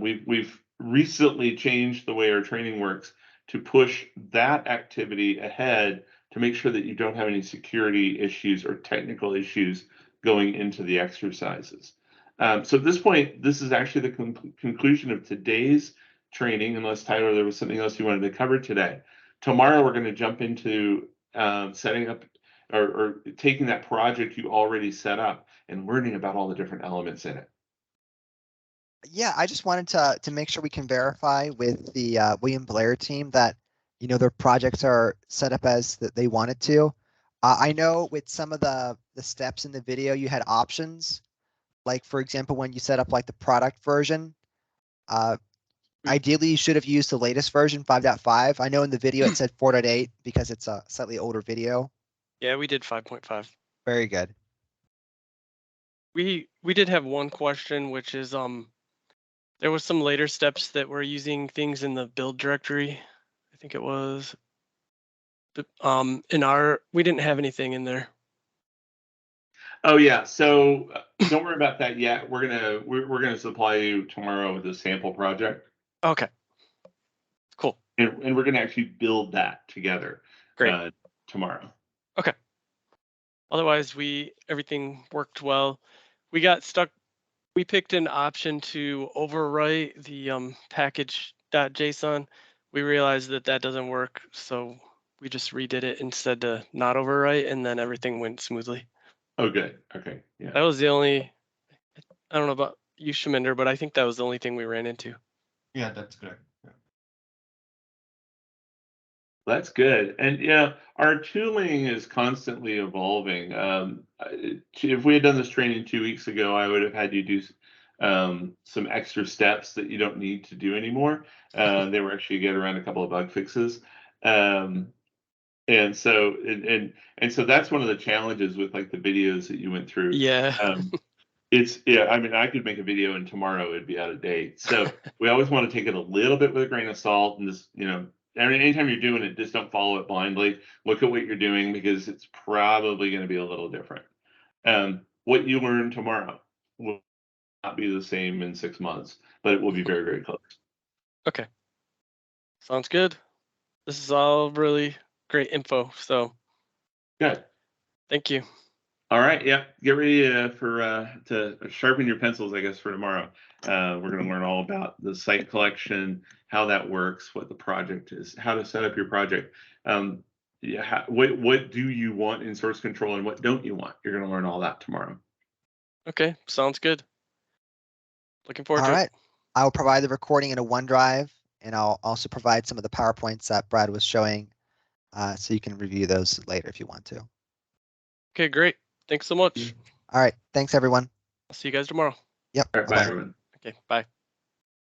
We've recently changed the way our training works to push that activity ahead to make sure that you don't have any security issues or technical issues going into the exercises. So at this point, this is actually the conclusion of today's training, unless Tyler, there was something else you wanted to cover today. Tomorrow, we're going to jump into setting up or taking that project you already set up and learning about all the different elements in it.
Yeah, I just wanted to make sure we can verify with the William Blair team that their projects are set up as that they wanted to. I know with some of the steps in the video you had options, like for example when you set up like the product version. Ideally, you should have used the latest version 5.5. I know in the video it said 4.8 because it's a slightly older video.
Yeah, we did 5.5.
Very good.
We did have one question, which is there was some later steps that were using things in the build directory. I think it was. But, we didn't have anything in there.
Oh yeah, so don't worry about that yet. We're gonna supply you tomorrow with a sample project.
Okay. Cool.
And we're gonna actually build that together.
Great.
Tomorrow.
Okay. Otherwise, everything worked well. We got stuck. We picked an option to overwrite the package.json. We realized that doesn't work, so we just redid it instead to not overwrite, and then everything went smoothly.
Oh, good. Okay. Yeah.
That was the only. I don't know about you, Shaminder, but I think that was the only thing we ran into.
Yeah, that's correct. Yeah.
That's good. And yeah, our tooling is constantly evolving. If we had done this training 2 weeks ago, I would have had you do some extra steps that you don't need to do anymore. They were actually get around a couple of bug fixes. And so so that's one of the challenges with like the videos that you went through.
Yeah.
I mean, I could make a video and tomorrow it'd be out of date. So we always want to take it a little bit with a grain of salt and just, anytime you're doing it, just don't follow it blindly. Look at what you're doing because it's probably going to be a little different. What you learn tomorrow will not be the same in 6 months, but it will be very, very close.
Okay. Sounds good. This is all really great info. So
good.
Thank you.
All right. Yeah. Get ready to sharpen your pencils, I guess, for tomorrow. We're going to learn all about the site collection, how that works, what the project is, how to set up your project. What do you want in source control and what don't you want? You're going to learn all that tomorrow.
Okay. Sounds good. Looking forward to
All right.
it.
I'll provide the recording in a OneDrive, and I'll also provide some of the PowerPoints that Brad was showing, so you can review those later if you want to.
Okay, great. Thanks so much.
All right. Thanks, everyone.
I'll see you guys tomorrow.
Yep.
All right. Bye, everyone.
Okay, bye.